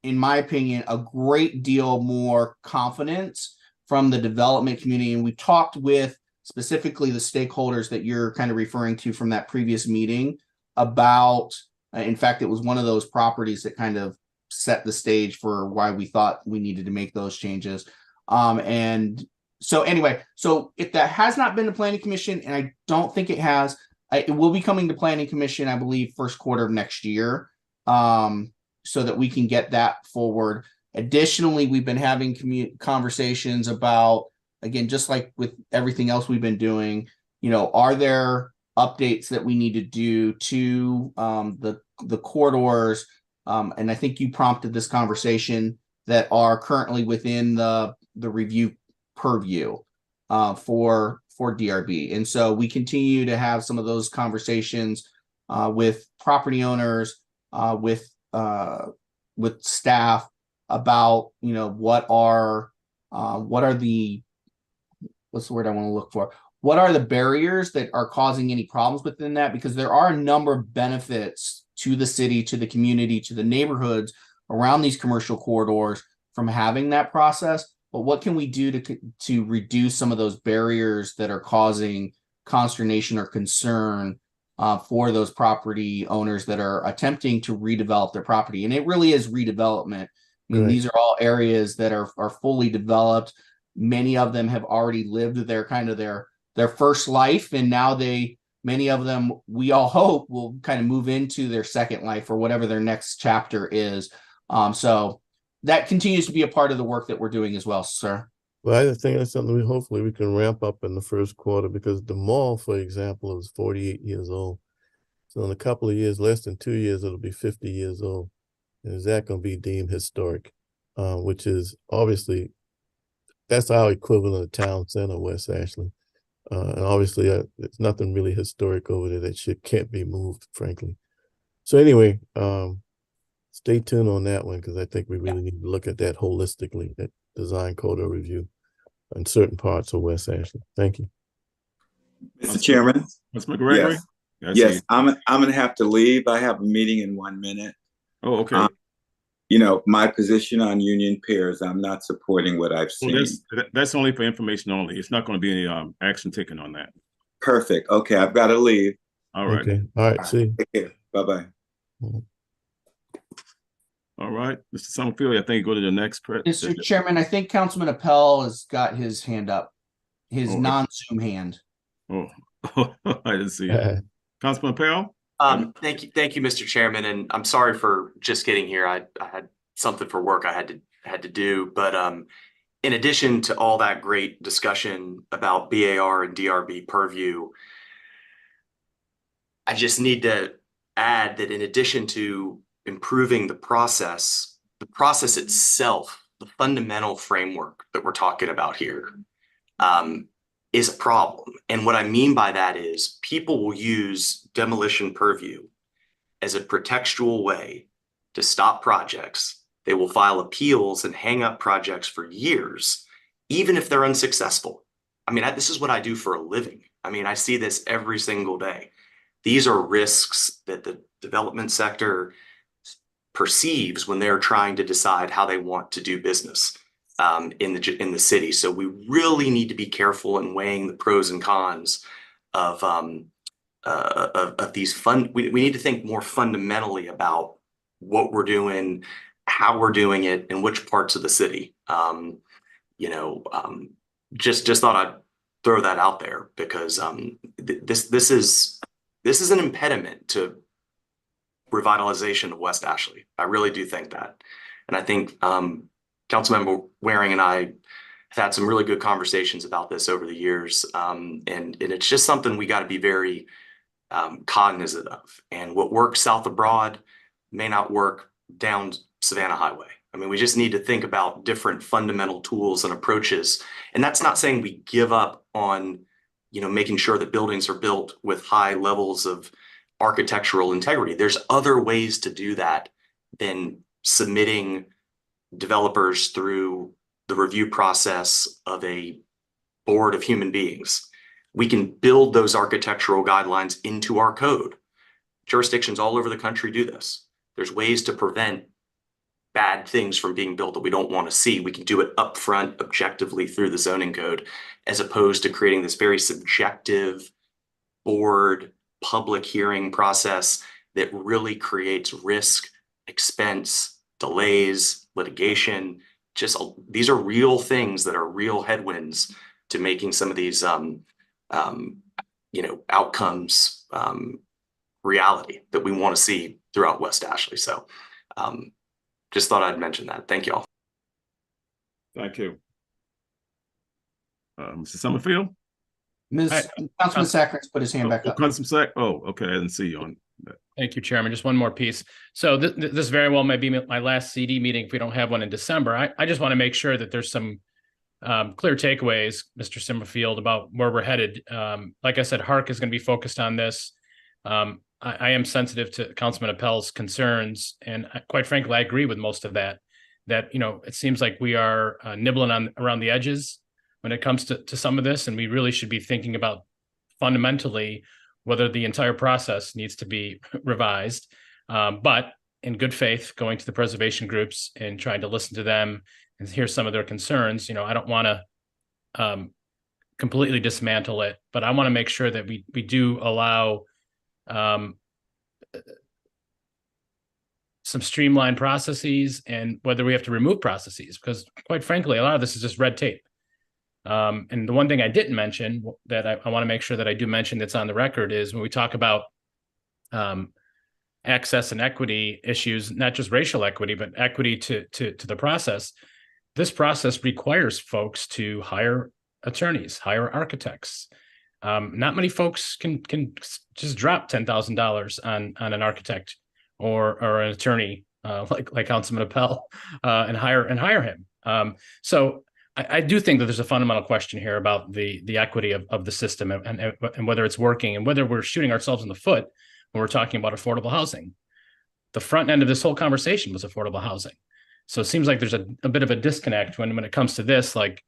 in my opinion, a great deal more confidence from the development community. And we talked with specifically the stakeholders that you're kind of referring to from that previous meeting about, in fact, it was one of those properties that kind of set the stage for why we thought we needed to make those changes. And so anyway, so if that has not been to planning commission, and I don't think it has, it will be coming to planning commission, I believe, first quarter of next year, so that we can get that forward. Additionally, we've been having conversations about, again, just like with everything else we've been doing, you know, are there updates that we need to do to the corridors? And I think you prompted this conversation, that are currently within the review purview for DRB. And so we continue to have some of those conversations with property owners, with staff about, you know, what are the, what's the word I want to look for? What are the barriers that are causing any problems within that? Because there are a number of benefits to the city, to the community, to the neighborhoods around these commercial corridors from having that process. But what can we do to reduce some of those barriers that are causing consternation or concern for those property owners that are attempting to redevelop their property? And it really is redevelopment. I mean, these are all areas that are fully developed. Many of them have already lived their first life, and now many of them, we all hope, will kind of move into their second life or whatever their next chapter is. So that continues to be a part of the work that we're doing as well, sir. Well, I think that's something hopefully we can ramp up in the first quarter, because the mall, for example, is 48 years old. So in a couple of years, less than 2 years, it'll be 50 years old. And is that going to be deemed historic? Which is obviously, that's our equivalent of town center, West Ashley. And obviously, there's nothing really historic over there that can't be moved, frankly. So anyway, stay tuned on that one, because I think we really need to look at that holistically, that design corridor review in certain parts of West Ashley. Thank you. Mr. Chairman. Ms. McGregory? Yes, I'm going to have to leave. I have a meeting in 1 minute. Oh, okay. You know, my position on union pairs, I'm not supporting what I've seen. Well, that's only for information only. It's not going to be any action taken on that. Perfect. Okay, I've got to leave. All right. Okay. All right. See you. Take care. Bye-bye. All right. Mr. Summerfield, I think you go to the next. Mr. Chairman, I think Councilman Appel has got his hand up, his non-Zoom hand. Oh, I didn't see it. Councilman Appel? Thank you, Mr. Chairman, and I'm sorry for just getting here. I had something for work I had to do, but in addition to all that great discussion about BAR and DRB purview, I just need to add that in addition to improving the process itself, the fundamental framework that we're talking about here, is a problem. And what I mean by that is people will use demolition purview as a pretextual way to stop projects. They will file appeals and hang up projects for years, even if they're unsuccessful. I mean, this is what I do for a living. I mean, I see this every single day. These are risks that the development sector perceives when they're trying to decide how they want to do business in the city. So we really need to be careful in weighing the pros and cons of these we need to think more fundamentally about what we're doing, how we're doing it, and which parts of the city. Just thought I'd throw that out there, because this is an impediment to revitalization of West Ashley. I really do think that, and I think Councilmember Waring and I have had some really good conversations about this over the years, and it's just something we got to be very cognizant of. And what works south of Broad may not work down Savannah Highway. I mean, we just need to think about different fundamental tools and approaches. And that's not saying we give up on, making sure that buildings are built with high levels of architectural integrity. There's other ways to do that than submitting developers through the review process of a board of human beings. We can build those architectural guidelines into our code. Jurisdictions all over the country do this. There's ways to prevent bad things from being built that we don't want to see. We can do it upfront objectively through the zoning code, as opposed to creating this very subjective board public hearing process that really creates risk, expense, delays, litigation. Just these are real things that are real headwinds to making some of these outcomes reality that we want to see throughout West Ashley. So just thought I'd mention that. Thank you all. Thank you. Mr. Summerfield? Councilman Sackers put his hand back up. Councilman Sack? Oh, okay. I didn't see you on that. Thank you, Chairman. Just one more piece. So this very well may be my last CD meeting if we don't have one in December. I just want to make sure that there's some clear takeaways, Mr. Summerfield, about where we're headed. Like I said, HARC is going to be focused on this. I am sensitive to Councilman Appel's concerns, and quite frankly, I agree with most of that. That, it seems like we are nibbling around the edges when it comes to some of this, and we really should be thinking about fundamentally whether the entire process needs to be revised. But in good faith, going to the preservation groups and trying to listen to them and hear some of their concerns. I don't want to completely dismantle it, but I want to make sure that we do allow some streamlined processes, and whether we have to remove processes, because quite frankly, a lot of this is just red tape. And the one thing I didn't mention that I want to make sure that I do mention that's on the record is when we talk about access and equity issues, not just racial equity, but equity to the process. This process requires folks to hire attorneys, hire architects. Not many folks can just drop $10,000 on an architect or an attorney like Councilman Appel and hire him. So I do think that there's a fundamental question here about the equity of the system and whether it's working, and whether we're shooting ourselves in the foot when we're talking about affordable housing. The front end of this whole conversation was affordable housing. So it seems like there's a bit of a disconnect when it comes to this. Like,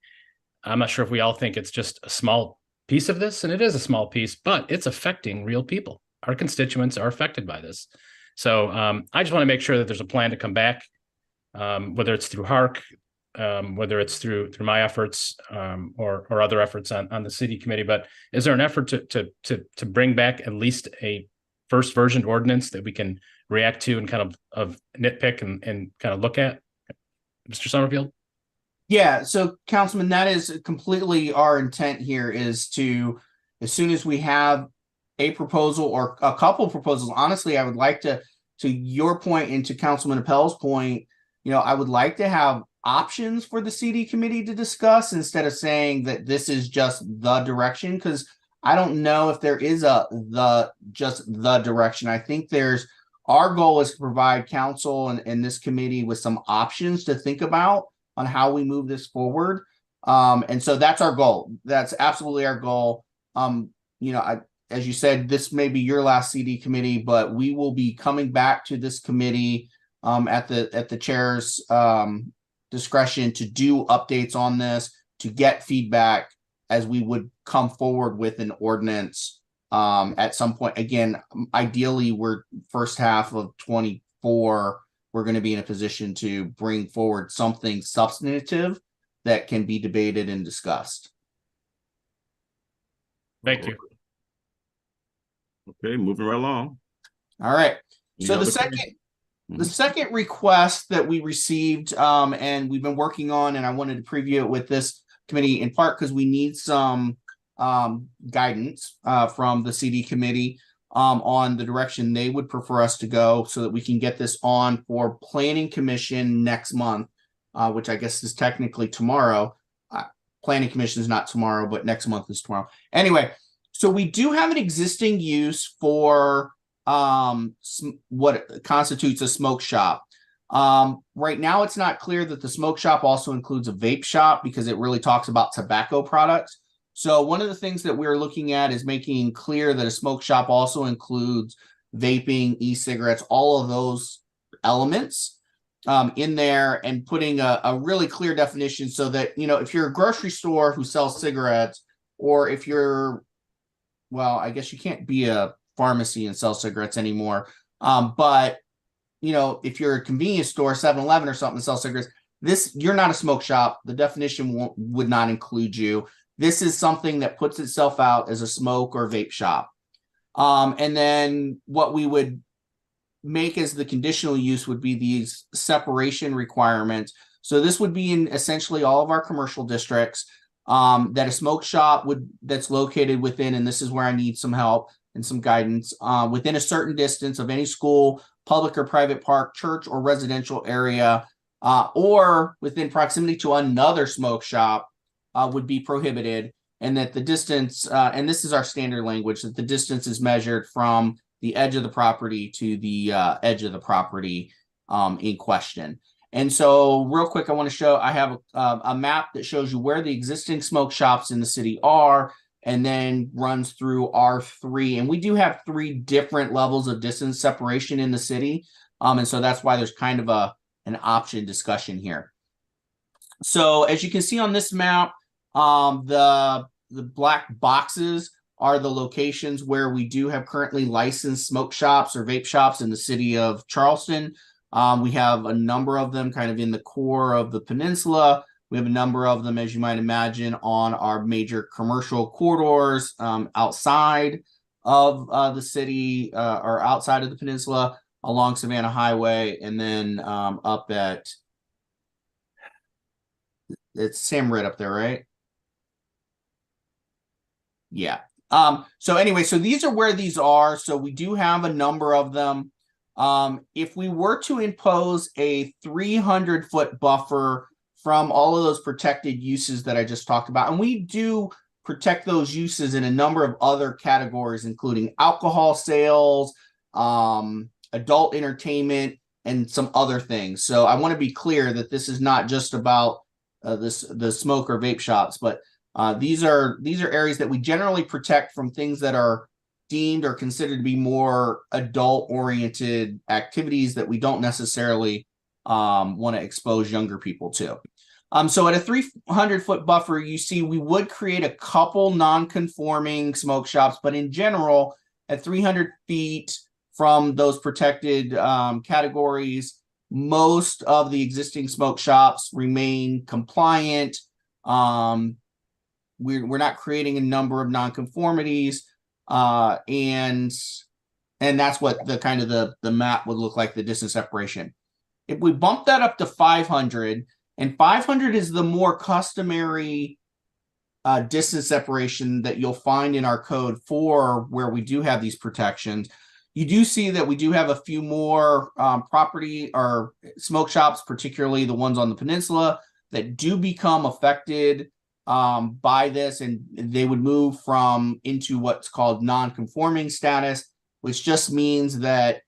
I'm not sure if we all think it's just a small piece of this, and it is a small piece, but it's affecting real people. Our constituents are affected by this. So I just want to make sure that there's a plan to come back, whether it's through HARC, whether it's through my efforts or other efforts on the city committee. But is there an effort to bring back at least a first version ordinance that we can react to and kind of nitpick and kind of look at, Mr. Summerfield? Yeah, so Councilman, that is completely our intent here, is to, as soon as we have a proposal or a couple of proposals, honestly, I would like to your point and to Councilman Appel's point, I would like to have options for the CD committee to discuss instead of saying that this is just the direction, because I don't know if there is just the direction. I think our goal is to provide council and this committee with some options to think about on how we move this forward. And so that's our goal. That's absolutely our goal. As you said, this may be your last CD committee, but we will be coming back to this committee at the chair's discretion to do updates on this, to get feedback as we would come forward with an ordinance at some point. Again, ideally, we're first half of 24. We're going to be in a position to bring forward something substantive that can be debated and discussed. Thank you. Okay, moving right along. All right. So the second request that we received and we've been working on, and I wanted to preview it with this committee in part because we need some guidance from the CD committee on the direction they would prefer us to go, so that we can get this on for Planning Commission next month, which I guess is technically tomorrow. Planning Commission is not tomorrow, but next month is tomorrow. Anyway, so we do have an existing use for what constitutes a smoke shop. Right now, it's not clear that the smoke shop also includes a vape shop, because it really talks about tobacco products. So one of the things that we're looking at is making clear that a smoke shop also includes vaping, e-cigarettes, all of those elements in there, and putting a really clear definition so that, if you're a grocery store who sells cigarettes, or if you're, well, I guess you can't be a pharmacy and sell cigarettes anymore. But if you're a convenience store, 7-Eleven or something that sells cigarettes, you're not a smoke shop. The definition would not include you. This is something that puts itself out as a smoke or vape shop. And then what we would make as the conditional use would be these separation requirements. So this would be in essentially all of our commercial districts, that a smoke shop that's located within, and this is where I need some help and some guidance, within a certain distance of any school, public or private park, church, or residential area, or within proximity to another smoke shop, would be prohibited, and that the distance, and this is our standard language, that the distance is measured from the edge of the property to the edge of the property in question. And so real quick, I want to show, I have a map that shows you where the existing smoke shops in the city are, and then runs through R3. And we do have 3 different levels of distance separation in the city. And so that's why there's kind of an option discussion here. So as you can see on this map, the black boxes are the locations where we do have currently licensed smoke shops or vape shops in the city of Charleston. We have a number of them kind of in the core of the peninsula. We have a number of them, as you might imagine, on our major commercial corridors outside of the city or outside of the peninsula along Savannah Highway, and then up it's Sam Ritt up there, right? Yeah. So anyway, so these are where these are. So we do have a number of them. If we were to impose a 300-foot buffer from all of those protected uses that I just talked about, and we do protect those uses in a number of other categories, including alcohol sales, adult entertainment, and some other things. So I want to be clear that this is not just about the smoke or vape shops, but these are areas that we generally protect from things that are deemed or considered to be more adult-oriented activities that we don't necessarily want to expose younger people to. So at a 300-foot buffer, you see we would create a couple non-conforming smoke shops, but in general, at 300 feet from those protected categories, most of the existing smoke shops remain compliant. We're not creating a number of nonconformities, and that's what the kind of the map would look like, the distance separation. If we bump that up to 500, and 500 is the more customary distance separation that you'll find in our code for where we do have these protections, you do see that we do have a few more property or smoke shops, particularly the ones on the peninsula, that do become affected by this, and they would move into what's called non-conforming status, which just means that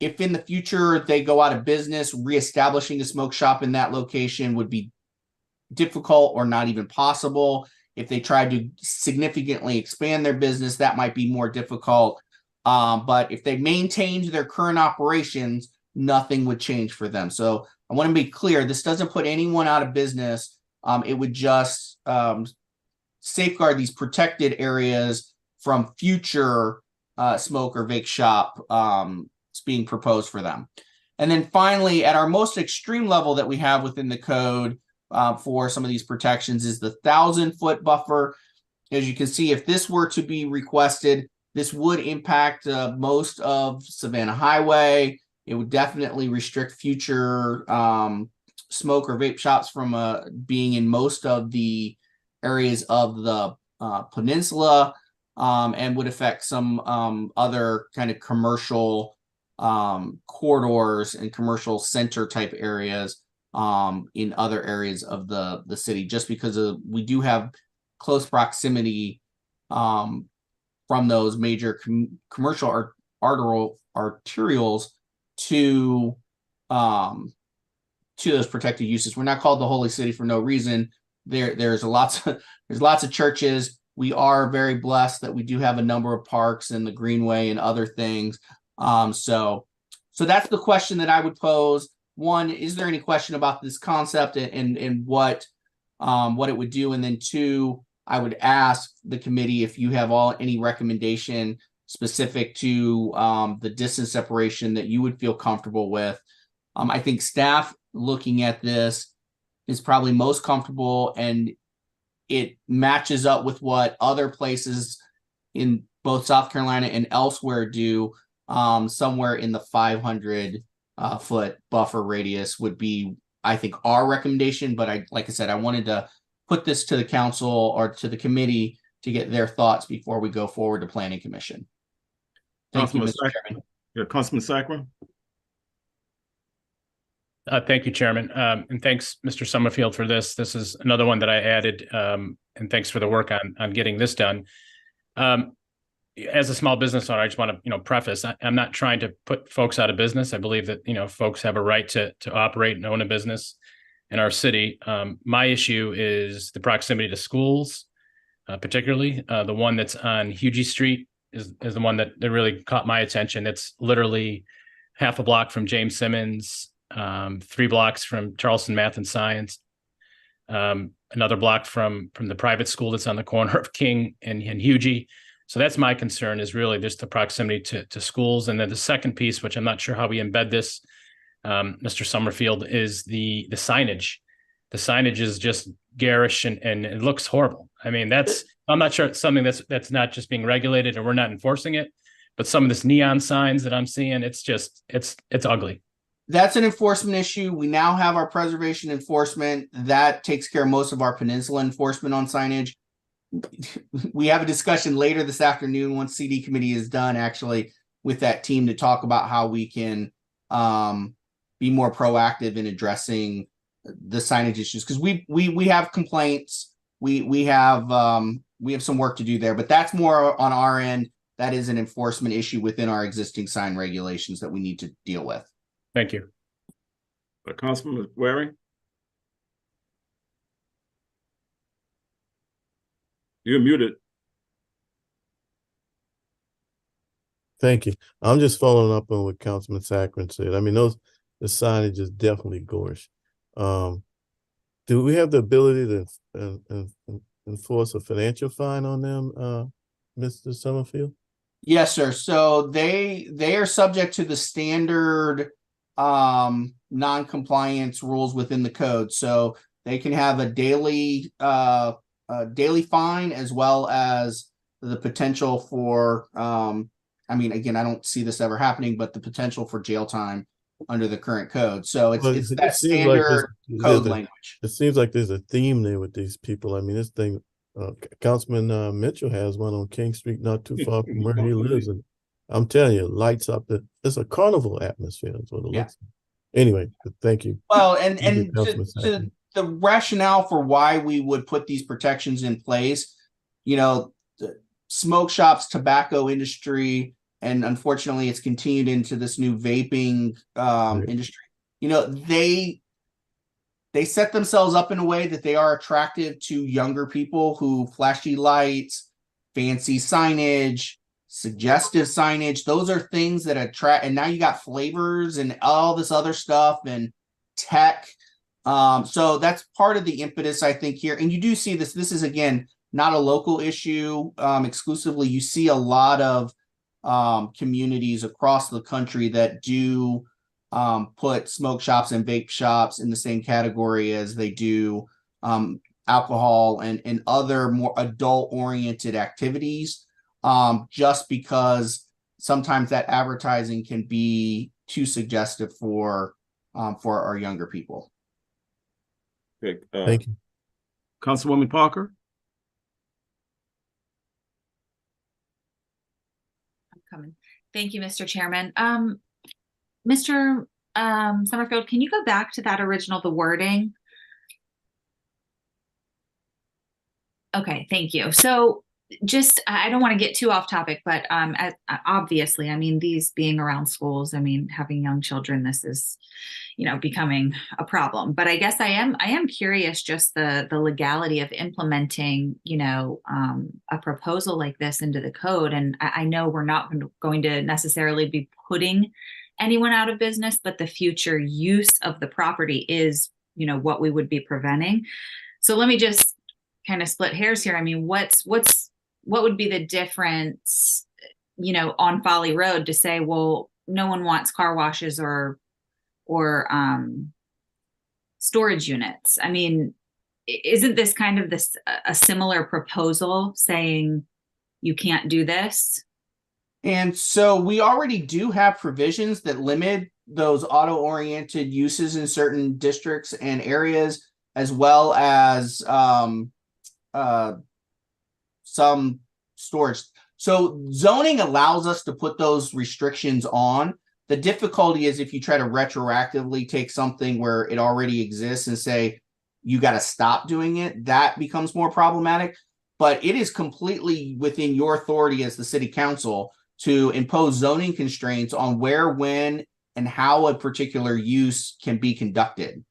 if in the future they go out of business, reestablishing a smoke shop in that location would be difficult or not even possible. If they tried to significantly expand their business, that might be more difficult. But if they maintained their current operations, nothing would change for them. So I want to be clear, this doesn't put anyone out of business. It would just safeguard these protected areas from future smoke or vape shop being proposed for them. And then finally, at our most extreme level that we have within the code for some of these protections is the 1,000-foot buffer. As you can see, if this were to be requested, this would impact most of Savannah Highway. It would definitely restrict future smoke or vape shops from being in most of the areas of the peninsula, and would affect some other kind of commercial corridors and commercial center type areas in other areas of the city, just because we do have close proximity from those major commercial arterials to those protected uses. We're not called the Holy City for no reason. There's lots of churches. We are very blessed that we do have a number of parks and the Greenway and other things. So that's the question that I would pose. One, is there any question about this concept and what it would do? And then two, I would ask the committee if you have any recommendation specific to the distance separation that you would feel comfortable with. I think staff looking at this is probably most comfortable, and it matches up with what other places in both South Carolina and elsewhere do. Somewhere in the 500 foot buffer radius would be, I think, our recommendation. But like I said, I wanted to put this to the council or to the committee to get their thoughts before we go forward to Planning Commission. Thank you, Mr. Chairman. Yeah, Councilman Sacrum. Thank you, Chairman. And thanks, Mr. Summerfield, for this. This is another one that I added, and thanks for the work on getting this done. As a small business owner, I just want to, preface, I'm not trying to put folks out of business. I believe that, folks have a right to operate and own a business in our city. My issue is the proximity to schools, particularly the one that's on Hugie Street is the one that really caught my attention. It's literally half a block from James Simmons, 3 blocks from Charleston Math and Science, another block from the private school that's on the corner of King and Hugie. So that's my concern, is really just the proximity to schools. And then the second piece, which I'm not sure how we embed this, Mr. Summerfield, is the signage. The signage is just garish and it looks horrible. I mean, I'm not sure it's something that's not just being regulated and we're not enforcing it, but some of this neon signs that I'm seeing, it's ugly. That's an enforcement issue. We now have our preservation enforcement that takes care of most of our peninsula enforcement on signage. We have a discussion later this afternoon once CD committee is done, actually, with that team to talk about how we can be more proactive in addressing the signage issues, because we have complaints. We have some work to do there, but that's more on our end. That is an enforcement issue within our existing sign regulations that we need to deal with. Thank you. Councilman Waring. You're muted. Thank you. I'm just following up on what Councilman Sacrum said. I mean, the signage is definitely gorish. Do we have the ability to enforce a financial fine on them, Mr. Summerfield? Yes, sir. So they are subject to the standard non-compliance rules within the code. So they can have a daily fine, as well as the potential for, again, I don't see this ever happening, but the potential for jail time under the current code. So it's that standard code language. It seems like there's a theme there with these people. I mean, this thing, Councilman Mitchell has one on King Street, not too far from where he lives. And I'm telling you, lights up. It's a carnival atmosphere. That's what it looks like. Anyway, thank you. Well, and the rationale for why we would put these protections in place, the smoke shops, tobacco industry, and unfortunately it's continued into this new vaping industry. They set themselves up in a way that they are attractive to younger people who flashy lights, fancy signage, suggestive signage. Those are things that attract, and now you got flavors and all this other stuff and tech. So that's part of the impetus, I think, here. And you do see this. This is, again, not a local issue exclusively. You see a lot of communities across the country that do put smoke shops and vape shops in the same category as they do alcohol and other more adult-oriented activities, just because sometimes that advertising can be too suggestive for our younger people. Okay, thank you. Councilwoman Parker. I'm coming. Thank you, Mr. Chairman. Mr. Summerfield, can you go back to that original, the wording? Okay, thank you. So just, I don't want to get too off topic, but obviously, I mean, these being around schools, I mean, having young children, this is, becoming a problem. But I guess I am curious, just the legality of implementing, a proposal like this into the code. And I know we're not going to necessarily be putting anyone out of business, but the future use of the property is, what we would be preventing. So let me just kind of split hairs here. I mean, what would be the difference, on Folly Road to say, well, no one wants car washes or storage units. I mean, isn't this kind of a similar proposal saying you can't do this? And so we already do have provisions that limit those auto-oriented uses in certain districts and areas, as well as some storage. So zoning allows us to put those restrictions on. The difficulty is if you try to retroactively take something where it already exists and say, you got to stop doing it, that becomes more problematic. But it is completely within your authority as the city council to impose zoning constraints on where, when, and how a particular use can be conducted.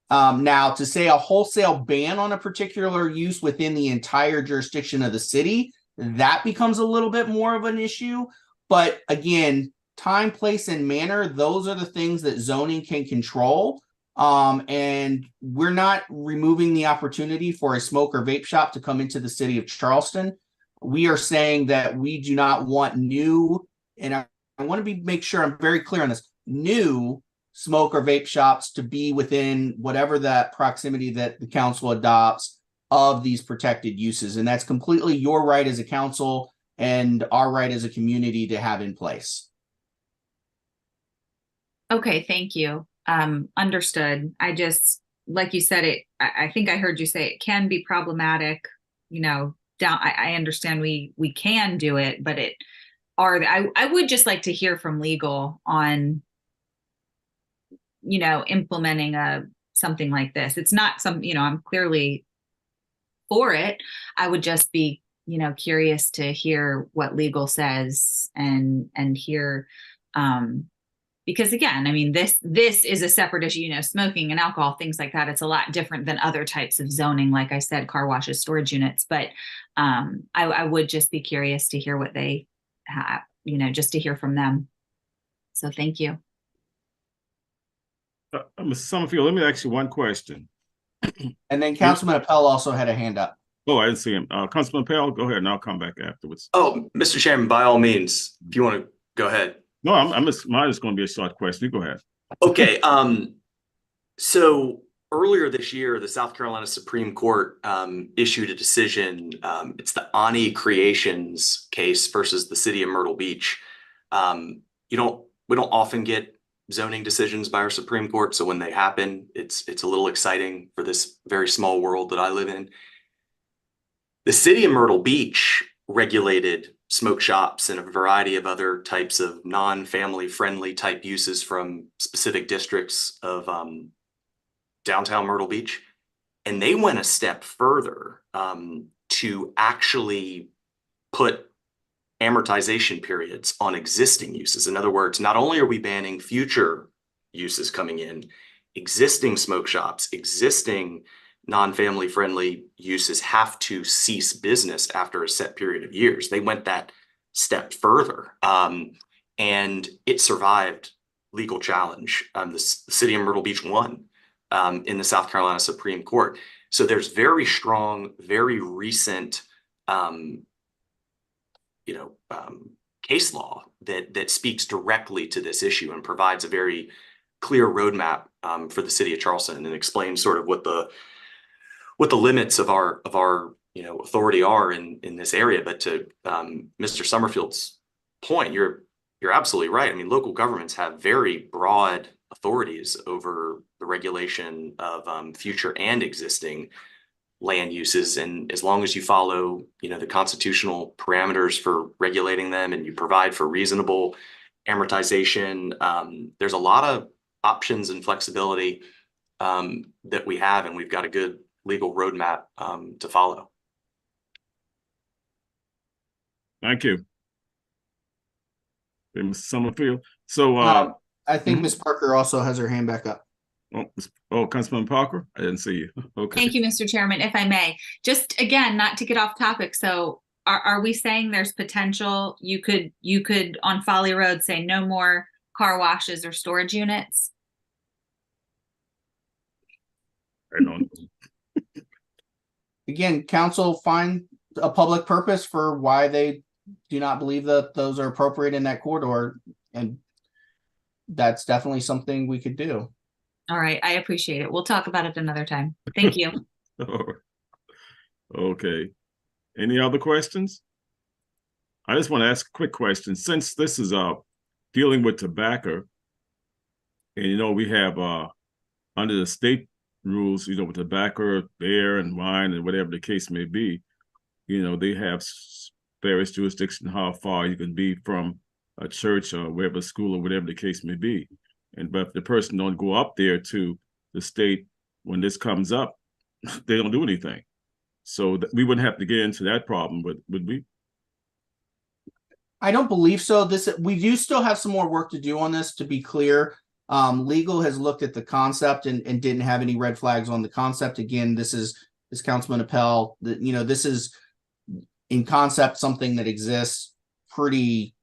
Now, to say a wholesale ban on a particular use within the entire jurisdiction of the city, that becomes a little bit more of an issue. But again, time, place, and manner, those are the things that zoning can control. And we're not removing the opportunity for a smoke or vape shop to come into the city of Charleston. We are saying that we do not want new, and I want to make sure I'm very clear on this, new smoke or vape shops to be within whatever that proximity that the council adopts of these protected uses. And that's completely your right as a council and our right as a community to have in place. Okay, thank you. Understood. I just, like you said, I think I heard you say it can be problematic, I understand we can do it, but I would just like to hear from legal on, implementing something like this. It's not I'm clearly for it. I would just be, curious to hear what legal says and hear, because again, I mean, this is a separate issue, smoking and alcohol, things like that. It's a lot different than other types of zoning. Like I said, car washes, storage units, but I would just be curious to hear what they have, just to hear from them. So thank you. Mr. Summerfield, let me ask you one question. And then Councilman Appel also had a hand up. Oh, I didn't see him. Councilman Appel, go ahead and I'll come back afterwards. Oh, Mr. Chairman, by all means, if you want to go ahead. No, mine is going to be a short question. You go ahead. Okay. So earlier this year, the South Carolina Supreme Court issued a decision. It's the Ani Creations case versus the city of Myrtle Beach. We don't often get zoning decisions by our Supreme Court, so when they happen, it's a little exciting for this very small world that I live in. The city of Myrtle Beach regulated smoke shops and a variety of other types of non-family friendly type uses from specific districts of downtown Myrtle Beach. And they went a step further to actually put amortization periods on existing uses. In other words, not only are we banning future uses coming in, existing smoke shops, existing non-family friendly uses have to cease business after a set period of years. They went that step further, and it survived legal challenge. The city of Myrtle Beach won in the South Carolina Supreme Court. So there's very strong, very recent, case law that speaks directly to this issue and provides a very clear roadmap for the city of Charleston and explains sort of what the limits of our authority are in this area. But to Mr. Summerfield's point, you're absolutely right. I mean, local governments have very broad authorities over the regulation of future and existing land uses, and as long as you follow the constitutional parameters for regulating them and you provide for reasonable amortization, there's a lot of options and flexibility that we have, and we've got a good legal roadmap to follow. Thank you, Mr. Summerfield. So I think Ms. Parker also has her hand back up. Oh, Councilman Parker, I didn't see you. Okay. Thank you, Mr. Chairman. If I may, just again, not to get off topic. So are we saying there's potential you could on Folly Road say no more car washes or storage units? I don't. Again, council find a public purpose for why they do not believe that those are appropriate in that corridor, and that's definitely something we could do. All right, I appreciate it. We'll talk about it another time. Thank you. Okay. Any other questions? I just want to ask a quick question. Since this is dealing with tobacco, and we have under the state rules, with tobacco, beer, and wine, and whatever the case may be, they have various jurisdictions how far you can be from a church or wherever school or whatever the case may be. But if the person don't go up there to the state when this comes up, they don't do anything. So we wouldn't have to get into that problem, would we? I don't believe so. We do still have some more work to do on this, to be clear. Legal has looked at the concept and didn't have any red flags on the concept. Again, this Councilman Appel, this is in concept something that exists pretty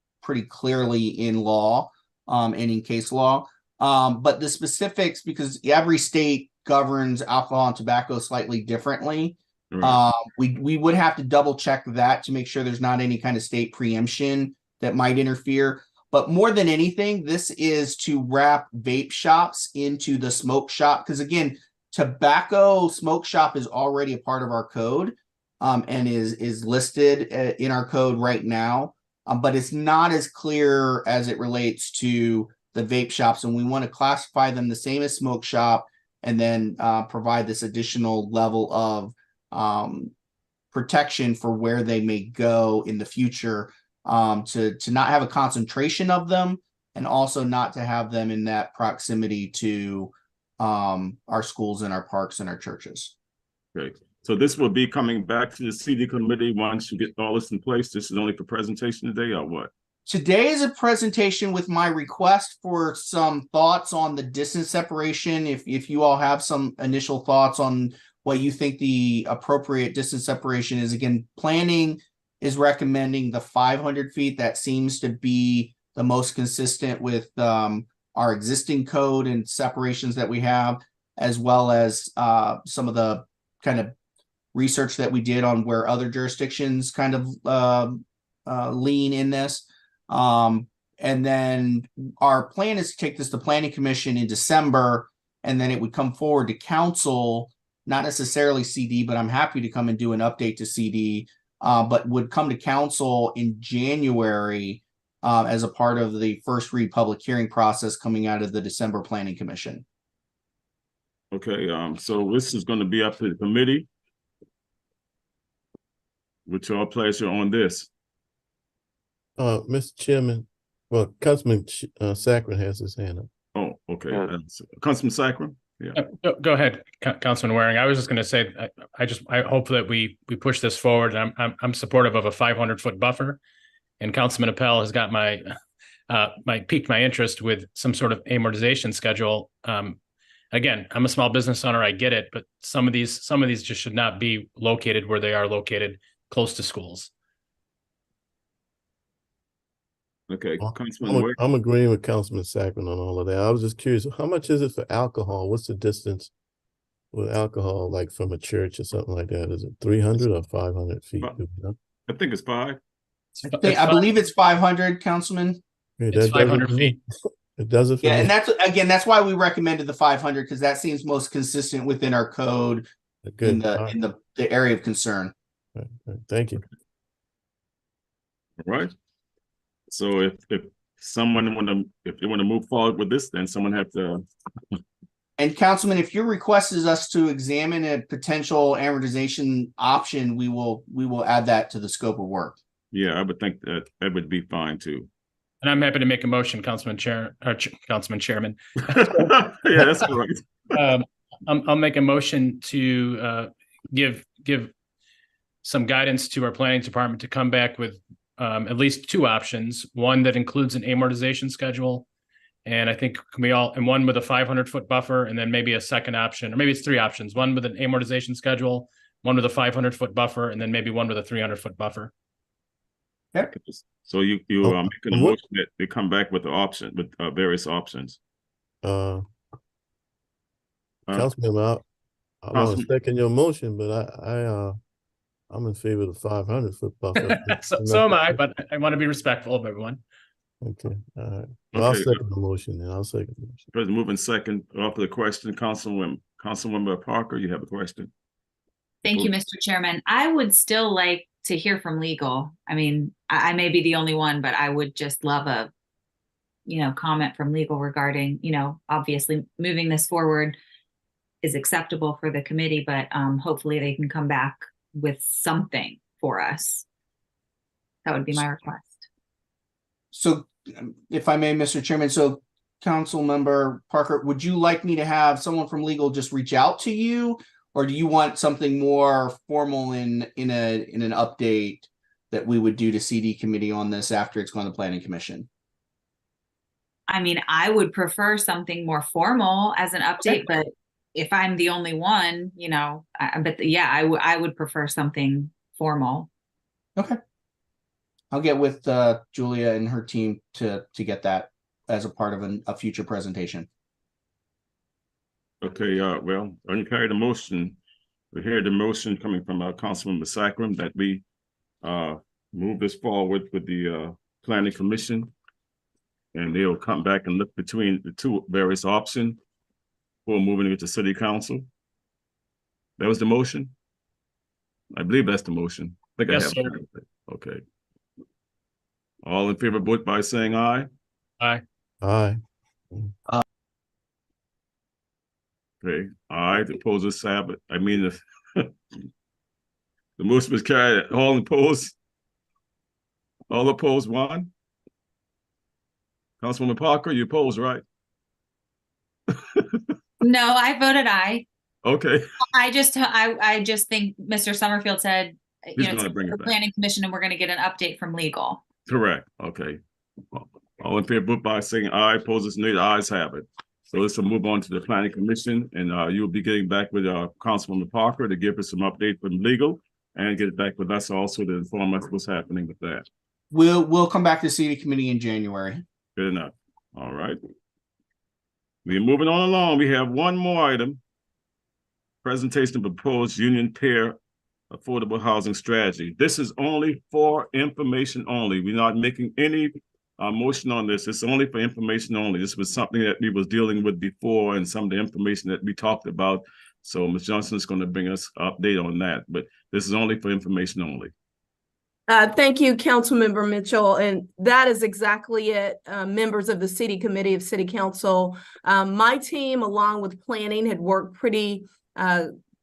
clearly in law and in case law. But the specifics, because every state governs alcohol and tobacco slightly differently. Right. We would have to double check that to make sure there's not any kind of state preemption that might interfere. But more than anything, this is to wrap vape shops into the smoke shop. Because again, tobacco smoke shop is already a part of our code and is listed in our code right now. But it's not as clear as it relates to the vape shops. And we want to classify them the same as smoke shop and then provide this additional level of protection for where they may go in the future, to not have a concentration of them and also not to have them in that proximity to our schools and our parks and our churches. Great. So this will be coming back to the CD committee once you get all this in place. This is only for presentation today or what? Today is a presentation with my request for some thoughts on the distance separation. If you all have some initial thoughts on what you think the appropriate distance separation is. Again, planning is recommending the 500 feet. That seems to be the most consistent with our existing code and separations that we have, as well as some of the kind of research that we did on where other jurisdictions kind of lean in this. And then our plan is to take this to Planning Commission in December, and then it would come forward to council, not necessarily CD, but I'm happy to come and do an update to CD, but would come to council in January as a part of the first read public hearing process coming out of the December Planning Commission. Okay, so this is going to be up to the committee. What's your pleasure on this? Mr. Chairman, well, Councilman Sacrin has his hand up. Oh, okay. Councilman Sacrin? Yeah. Go ahead, Councilman Waring. I was just going to say, I hope that we push this forward. I'm supportive of a 500-foot buffer, and Councilman Appel has got piqued my interest with some sort of amortization schedule. Again, I'm a small business owner. I get it, but some of these just should not be located where they are located, close to schools. Okay, I'm agreeing with Councilman Sacrin on all of that. I was just curious, how much is it for alcohol? What's the distance with alcohol, like from a church or something like that? Is it 300 or 500 feet? I think it's 5. I believe it's 500, Councilman. It's 500 feet. It does it for me. And that's why we recommended the 500, because that seems most consistent within our code in the area of concern. Right. Thank you. All right. So if someone want to move forward with this, then someone have to. And Councilman, if your request is us to examine a potential amortization option, we will add that to the scope of work. Yeah, I would think that would be fine too. And I'm happy to make a motion, Councilman Chairman. Yeah, that's correct. I'll make a motion to give some guidance to our planning department to come back with at least 2 options, one that includes an amortization schedule. And I think one with a 500-foot buffer, and then maybe a second option, or maybe it's 3 options, one with an amortization schedule, one with a 500-foot buffer, and then maybe one with a 300-foot buffer. Yeah. So you making a motion that they come back with various options. Councilman, I want to second your motion, but I'm in favor of the 500-foot buffer. So am I, but I want to be respectful of everyone. Okay, all right. Well, I'll Okay. second the motion, then. I'll second the motion. President, moving second, offer the question, Councilwoman Parker, you have a question? Thank you, Mr. Chairman. I would still like to hear from legal. I mean, I may be the only one, but I would just love a, comment from legal regarding, obviously moving this forward is acceptable for the committee, but hopefully they can come back with something for us. That would be my request. So if I may, Mr. Chairman, so Council Member Parker, would you like me to have someone from legal just reach out to you? Or do you want something more formal in an update that we would do to CD committee on this after it's gone to Planning Commission? I mean, I would prefer something more formal as an update, but if I'm the only one, I would prefer something formal. Okay. I'll get with Julia and her team to get that as a part of a future presentation. Okay, well, you carried the motion. We hear the motion coming from Councilman Sacrum that we move this forward with the Planning Commission, and they'll come back and look between the two various options for moving it to City Council. That was the motion? I believe that's the motion. I think Yes, I have. sir. Okay. All in favor, vote by saying aye. Aye. Aye. Okay, aye, the opposers have it. I mean, the motion was carried. All opposed? All opposed, one? Councilwoman Parker, you opposed, right? No, I voted aye. Okay. I just think Mr. Summerfield said, He's gonna it's bring it the back. Planning Commission and we're going to get an update from legal. Correct, okay. All in favor, vote by saying aye, opposers, nay, the ayes have it. So let's move on to the Planning Commission, and you'll be getting back with Councilwoman Parker to give us some update from legal and get it back with us also to inform us what's happening with that. We'll come back to CD committee in January. Good enough. All right. We're moving on along. We have one more item. Presentation of proposed union pair affordable housing strategy. This is only for information only. We're not making any motion on this. It's only for information only. This was something that we was dealing with before and some of the information that we talked about. So Ms. Johnson is going to bring us an update on that, but this is only for information only. Thank you, Councilmember Mitchell. And that is exactly it. Members of the City Committee of City Council, my team, along with planning, had worked pretty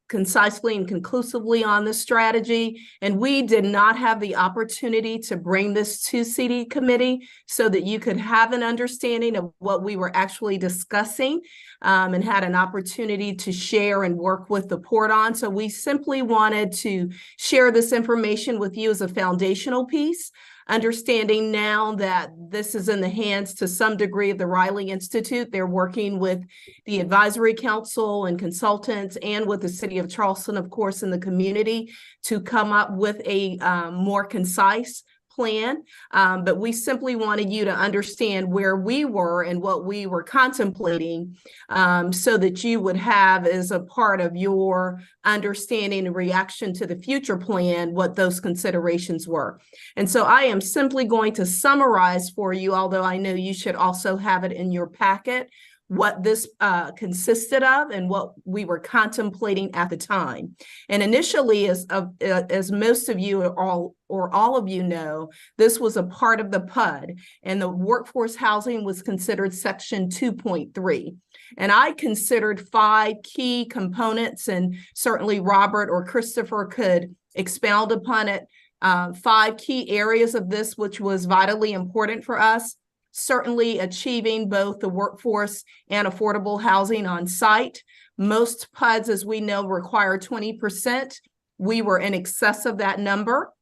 concisely and conclusively on this strategy. And we did not have the opportunity to bring this to City Committee so that you could have an understanding of what we were actually discussing and had an opportunity to share and work with the port on. So we simply wanted to share this information with you as a foundational piece, understanding now that this is in the hands to some degree of the Riley Institute. They're working with the advisory council and consultants and with the city of Charleston, of course, in the community to come up with a more concise plan. But we simply wanted you to understand where we were and what we were contemplating so that you would have as a part of your understanding and reaction to the future plan, what those considerations were. And so I am simply going to summarize for you, although I know you should also have it in your packet, what this consisted of and what we were contemplating at the time. And initially, as most of you or all of you know, this was a part of the PUD, and the workforce housing was considered section 2.3. And I considered 5 key components, and certainly Robert or Christopher could expound upon it. 5 key areas of this, which was vitally important for us. Certainly achieving both the workforce and affordable housing on site. Most PUDs, as we know, require 20%. We were in excess of that number.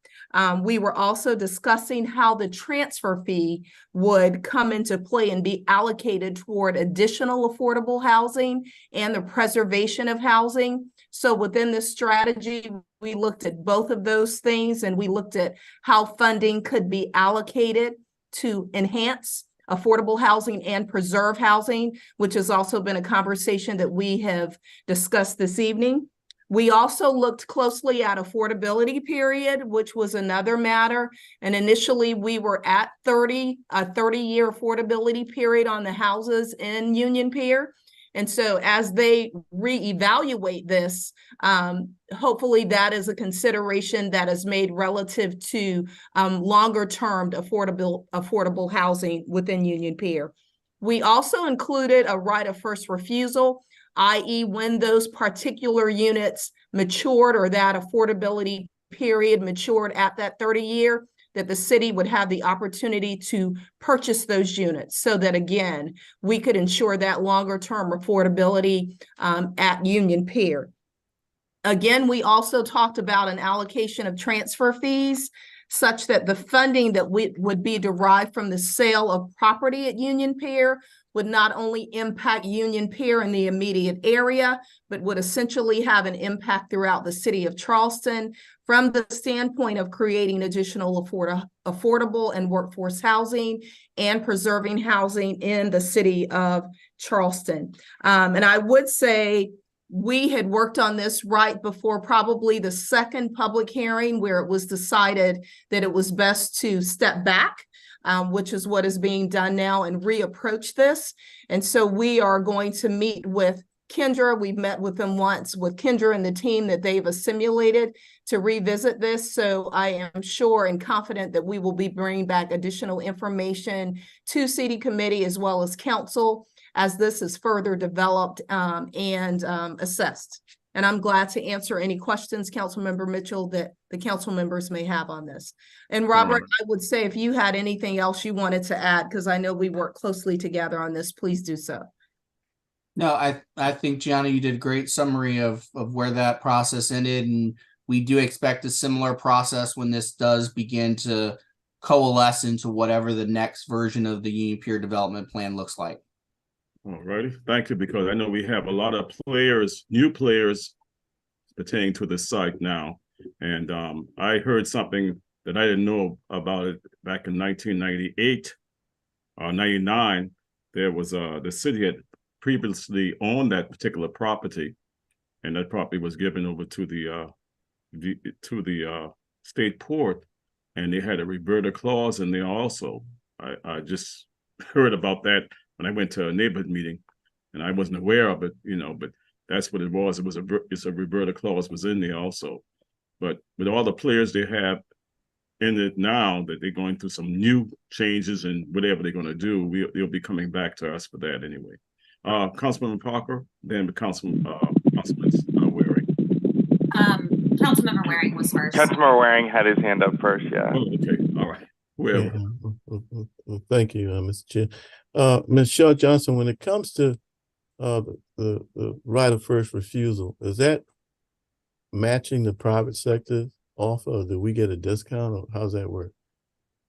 We were also discussing how the transfer fee would come into play and be allocated toward additional affordable housing and the preservation of housing. So within this strategy, we looked at both of those things, and we looked at how funding could be allocated to enhance affordable housing and preserve housing, which has also been a conversation that we have discussed this evening. We also looked closely at affordability period, which was another matter. And initially we were at a 30-year affordability period on the houses in Union Pier. And so as they reevaluate this, hopefully that is a consideration that is made relative to longer term affordable housing within Union Pier. We also included a right of first refusal, i.e. when those particular units matured or that affordability period matured at that 30-year, that the city would have the opportunity to purchase those units so that, again, we could ensure that longer term affordability at Union Pier. Again, we also talked about an allocation of transfer fees such that the funding that would be derived from the sale of property at Union Pier would not only impact Union Pier in the immediate area, but would essentially have an impact throughout the city of Charleston from the standpoint of creating additional affordable and workforce housing and preserving housing in the city of Charleston. And I would say we had worked on this right before probably the second public hearing where it was decided that it was best to step back, which is what is being done now, and reapproach this. And so we are going to meet with Kendra. We've met with them once with Kendra and the team that they've assimilated to revisit this. So I am sure and confident that we will be bringing back additional information to city committee as well as council as this is further developed and assessed. And I'm glad to answer any questions, Councilmember Mitchell, that the council members may have on this. And Robert, I would say if you had anything else you wanted to add, because I know we work closely together on this, please do so. No, I think, Gianna, you did a great summary of where that process ended, and we do expect a similar process when this does begin to coalesce into whatever the next version of the Union Pier development plan looks like. All righty, thank you, because I know we have a lot of players, new players pertaining to the site now. And I heard something that I didn't know about it back in 1998 or 99. There was the city had previously owned that particular property, and that property was given over to the state port, and they had a reverter clause in there also. I just heard about that when I went to a neighborhood meeting, and I wasn't aware of it, but that's what it was. It's a reverter clause was in there also. But with all the players they have in it now, that they're going through some new changes and whatever they're going to do, they'll be coming back to us for that anyway. Councilman Parker, then Councilman Waring. Councilmember Waring was first. Councilmember Waring had his hand up first, yeah. Oh, okay, all right. Well, thank you, Mr. Chair. Ms. Shaw Johnson, when it comes to the right of first refusal, is that matching the private sector offer, or do we get a discount, or how's that work?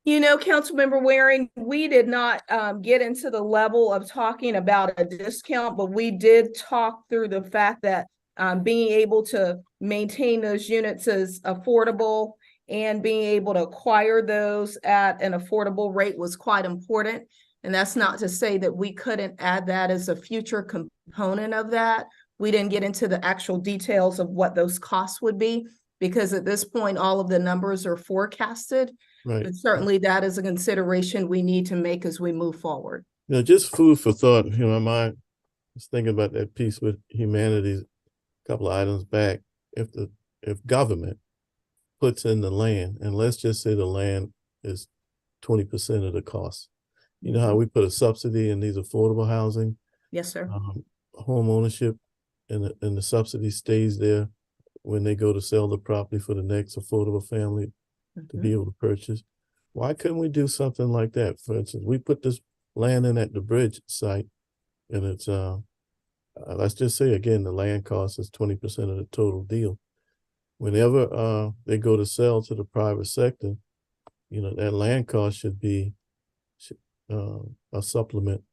Councilmember Waring, we did not get into the level of talking about a discount, but we did talk through the fact that being able to maintain those units as affordable and being able to acquire those at an affordable rate was quite important. And that's not to say that we couldn't add that as a future component of that. We didn't get into the actual details of what those costs would be, because at this point, all of the numbers are forecasted. Right. But certainly that is a consideration we need to make as we move forward. Just food for thought. My mind was thinking about that piece with humanities a couple of items back. If government puts in the land, and let's just say the land is 20% of the cost. You know how we put a subsidy in these affordable housing? Yes, sir. Home ownership, and the subsidy stays there when they go to sell the property for the next affordable family to be able to purchase. Why couldn't we do something like that? For instance, we put this land in at the bridge site, and it's let's just say again, the land cost is 20% of the total deal. Whenever they go to sell to the private sector, that land cost should be a supplement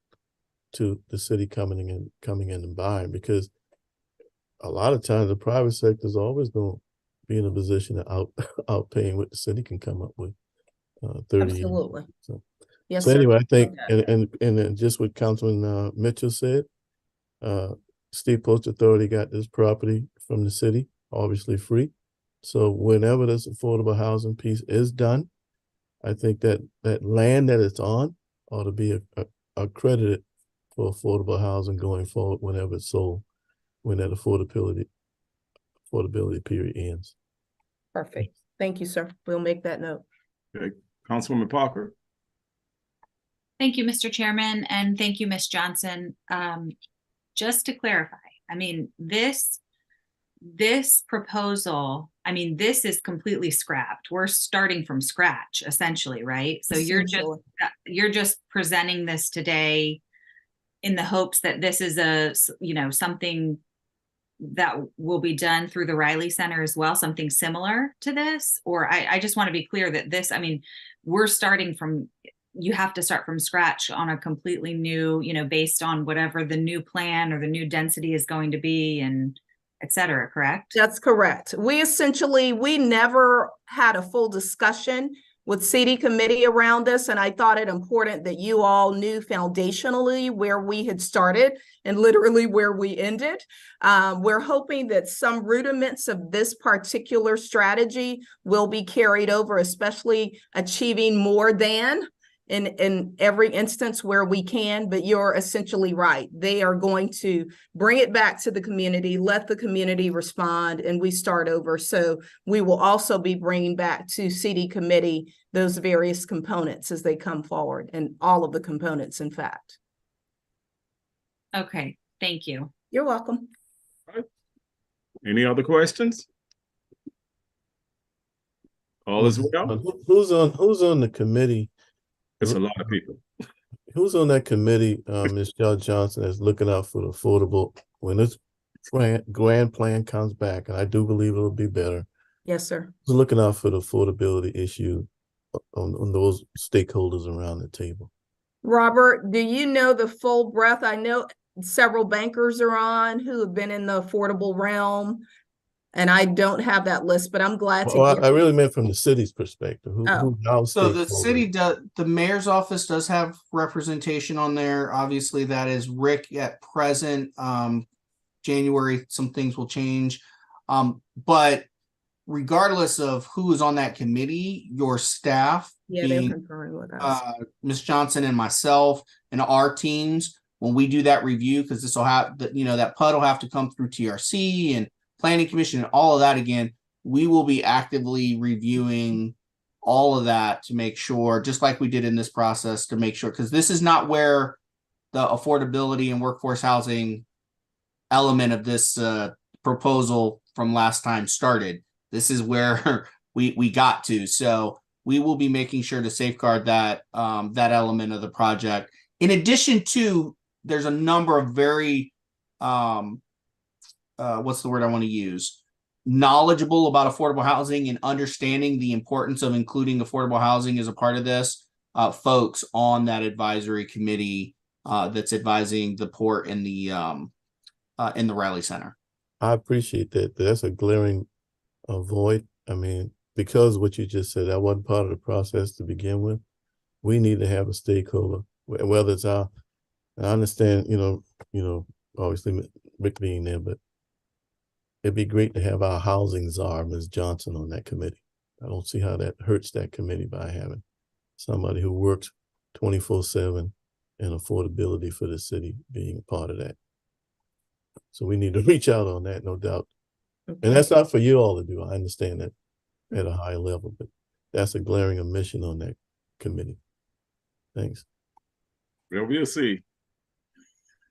to the city coming in and buying, because a lot of times the private sector is always going to be in a position of outpaying what the city can come up with 30 Absolutely. years. So, yes, so sir. anyway, I think, and then just what Councilman Mitchell said, State Post Authority got this property from the city. obviously free. So whenever this affordable housing piece is done, I think that land that it's on ought to be accredited for affordable housing going forward whenever it's sold, when that affordability period ends. Perfect. Thank you, sir. We'll make that note. Okay, Councilwoman Parker. Thank you, Mr. Chairman, and thank you, Ms. Johnson. Just to clarify, I mean, this proposal, I mean, this is completely scrapped. We're starting from scratch, essentially, right? So you're just presenting this today in the hopes that this is something that will be done through the Riley Center as well, something similar to this? Or I just want to be clear that this, I mean, you have to start from scratch on a completely new, based on whatever the new plan or the new density is going to be and et cetera, correct? That's correct. We never had a full discussion with city committee around this, and I thought it important that you all knew foundationally where we had started and literally where we ended. We're hoping that some rudiments of this particular strategy will be carried over, especially achieving more than in every instance where we can, but you're essentially right. They are going to bring it back to the community, let the community respond, and we start over. So we will also be bringing back to city committee those various components as they come forward, and all of the components, in fact. Okay, thank you. You're welcome. Any other questions? All is well? Who's on the committee? It's a lot of people. Who's on that committee, Ms. Johnson, that's looking out for the affordable when this grand plan comes back, and I do believe it'll be better. Yes, sir. Who's looking out for the affordability issue on those stakeholders around the table? Robert, do you know the full breadth? I know several bankers are on who have been in the affordable realm, and I don't have that list, but I'm glad to. I really meant from the city's perspective. So the city the mayor's office does have representation on there. Obviously, that is Rick at present. January, some things will change. But regardless of who is on that committee, your staff, they're conferring with us. Ms. Johnson and myself and our teams, when we do that review, because this will have that PUD will have to come through TRC and Planning Commission and all of that again, we will be actively reviewing all of that to make sure, just like we did in this process, to make sure, because this is not where the affordability and workforce housing element of this proposal from last time started. This is where we got to. So we will be making sure to safeguard that that element of the project. In addition to, there's a number of very what's the word I want to use? Knowledgeable about affordable housing and understanding the importance of including affordable housing as a part of this, folks on that advisory committee that's advising the port in the Riley Center. I appreciate that. That's a glaring void. I mean, because what you just said, that wasn't part of the process to begin with. We need to have a stakeholder, whether it's I understand, obviously Rick being there, but it'd be great to have our housing czar, Ms. Johnson, on that committee. I don't see how that hurts that committee by having somebody who works 24/7 and affordability for the city being a part of that. So we need to reach out on that, no doubt. Okay. And that's not for you all to do. I understand that at a high level, but that's a glaring omission on that committee. Thanks. Well, we'll see.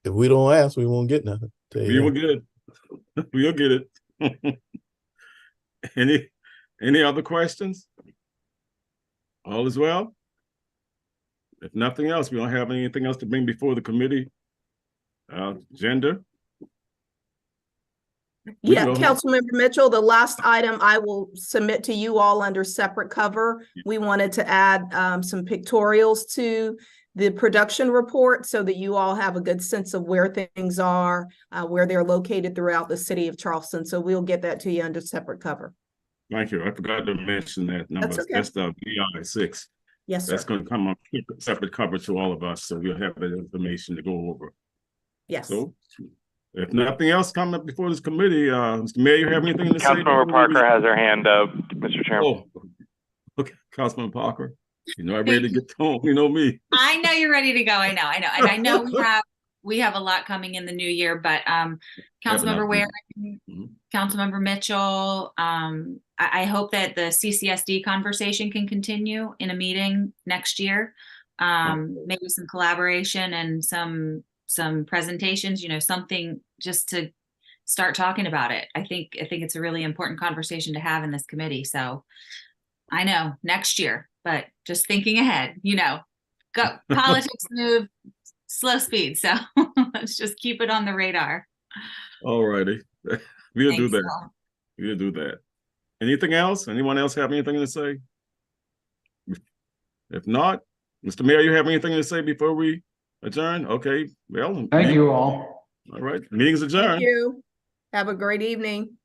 If we don't ask, we won't get nothing. We will get it. We'll get it. Any other questions? All is well? If nothing else, we don't have anything else to bring before the committee. Agenda. Yeah, Councilmember Mitchell, the last item I will submit to you all under separate cover. We wanted to add some pictorials to the production report so that you all have a good sense of where things are, where they're located throughout the city of Charleston. So we'll get that to you under separate cover. Thank you. I forgot to mention that number. That's okay. That's the VI6. Yes, sir. That's going to come on separate cover to all of us. So we'll have that information to go over. Yes. So If nothing else coming up before this committee, Mr. Mayor, you have anything to say? Councilmember Parker has her hand up, Mr. Chairman. Oh, okay, Councilman Parker. You know, I'm ready to get home. You know me. I know you're ready to go. I know. And I know we have a lot coming in the new year, but Councilmember Ware, Councilmember Mitchell, I hope that the CCSD conversation can continue in a meeting next year. Maybe some collaboration and some presentations, you know, something just to start talking about it. I think it's a really important conversation to have in this committee. So I know next year, but just thinking ahead, you know, go politics move slow speed. So let's just keep it on the radar. All righty. We'll do that. We'll do that. Anything else? Anyone else have anything to say? If not, Mr. Mayor, you have anything to say before we adjourn? Okay. Well, Thank you all. All right. Meeting's adjourned. Thank you. Have a great evening.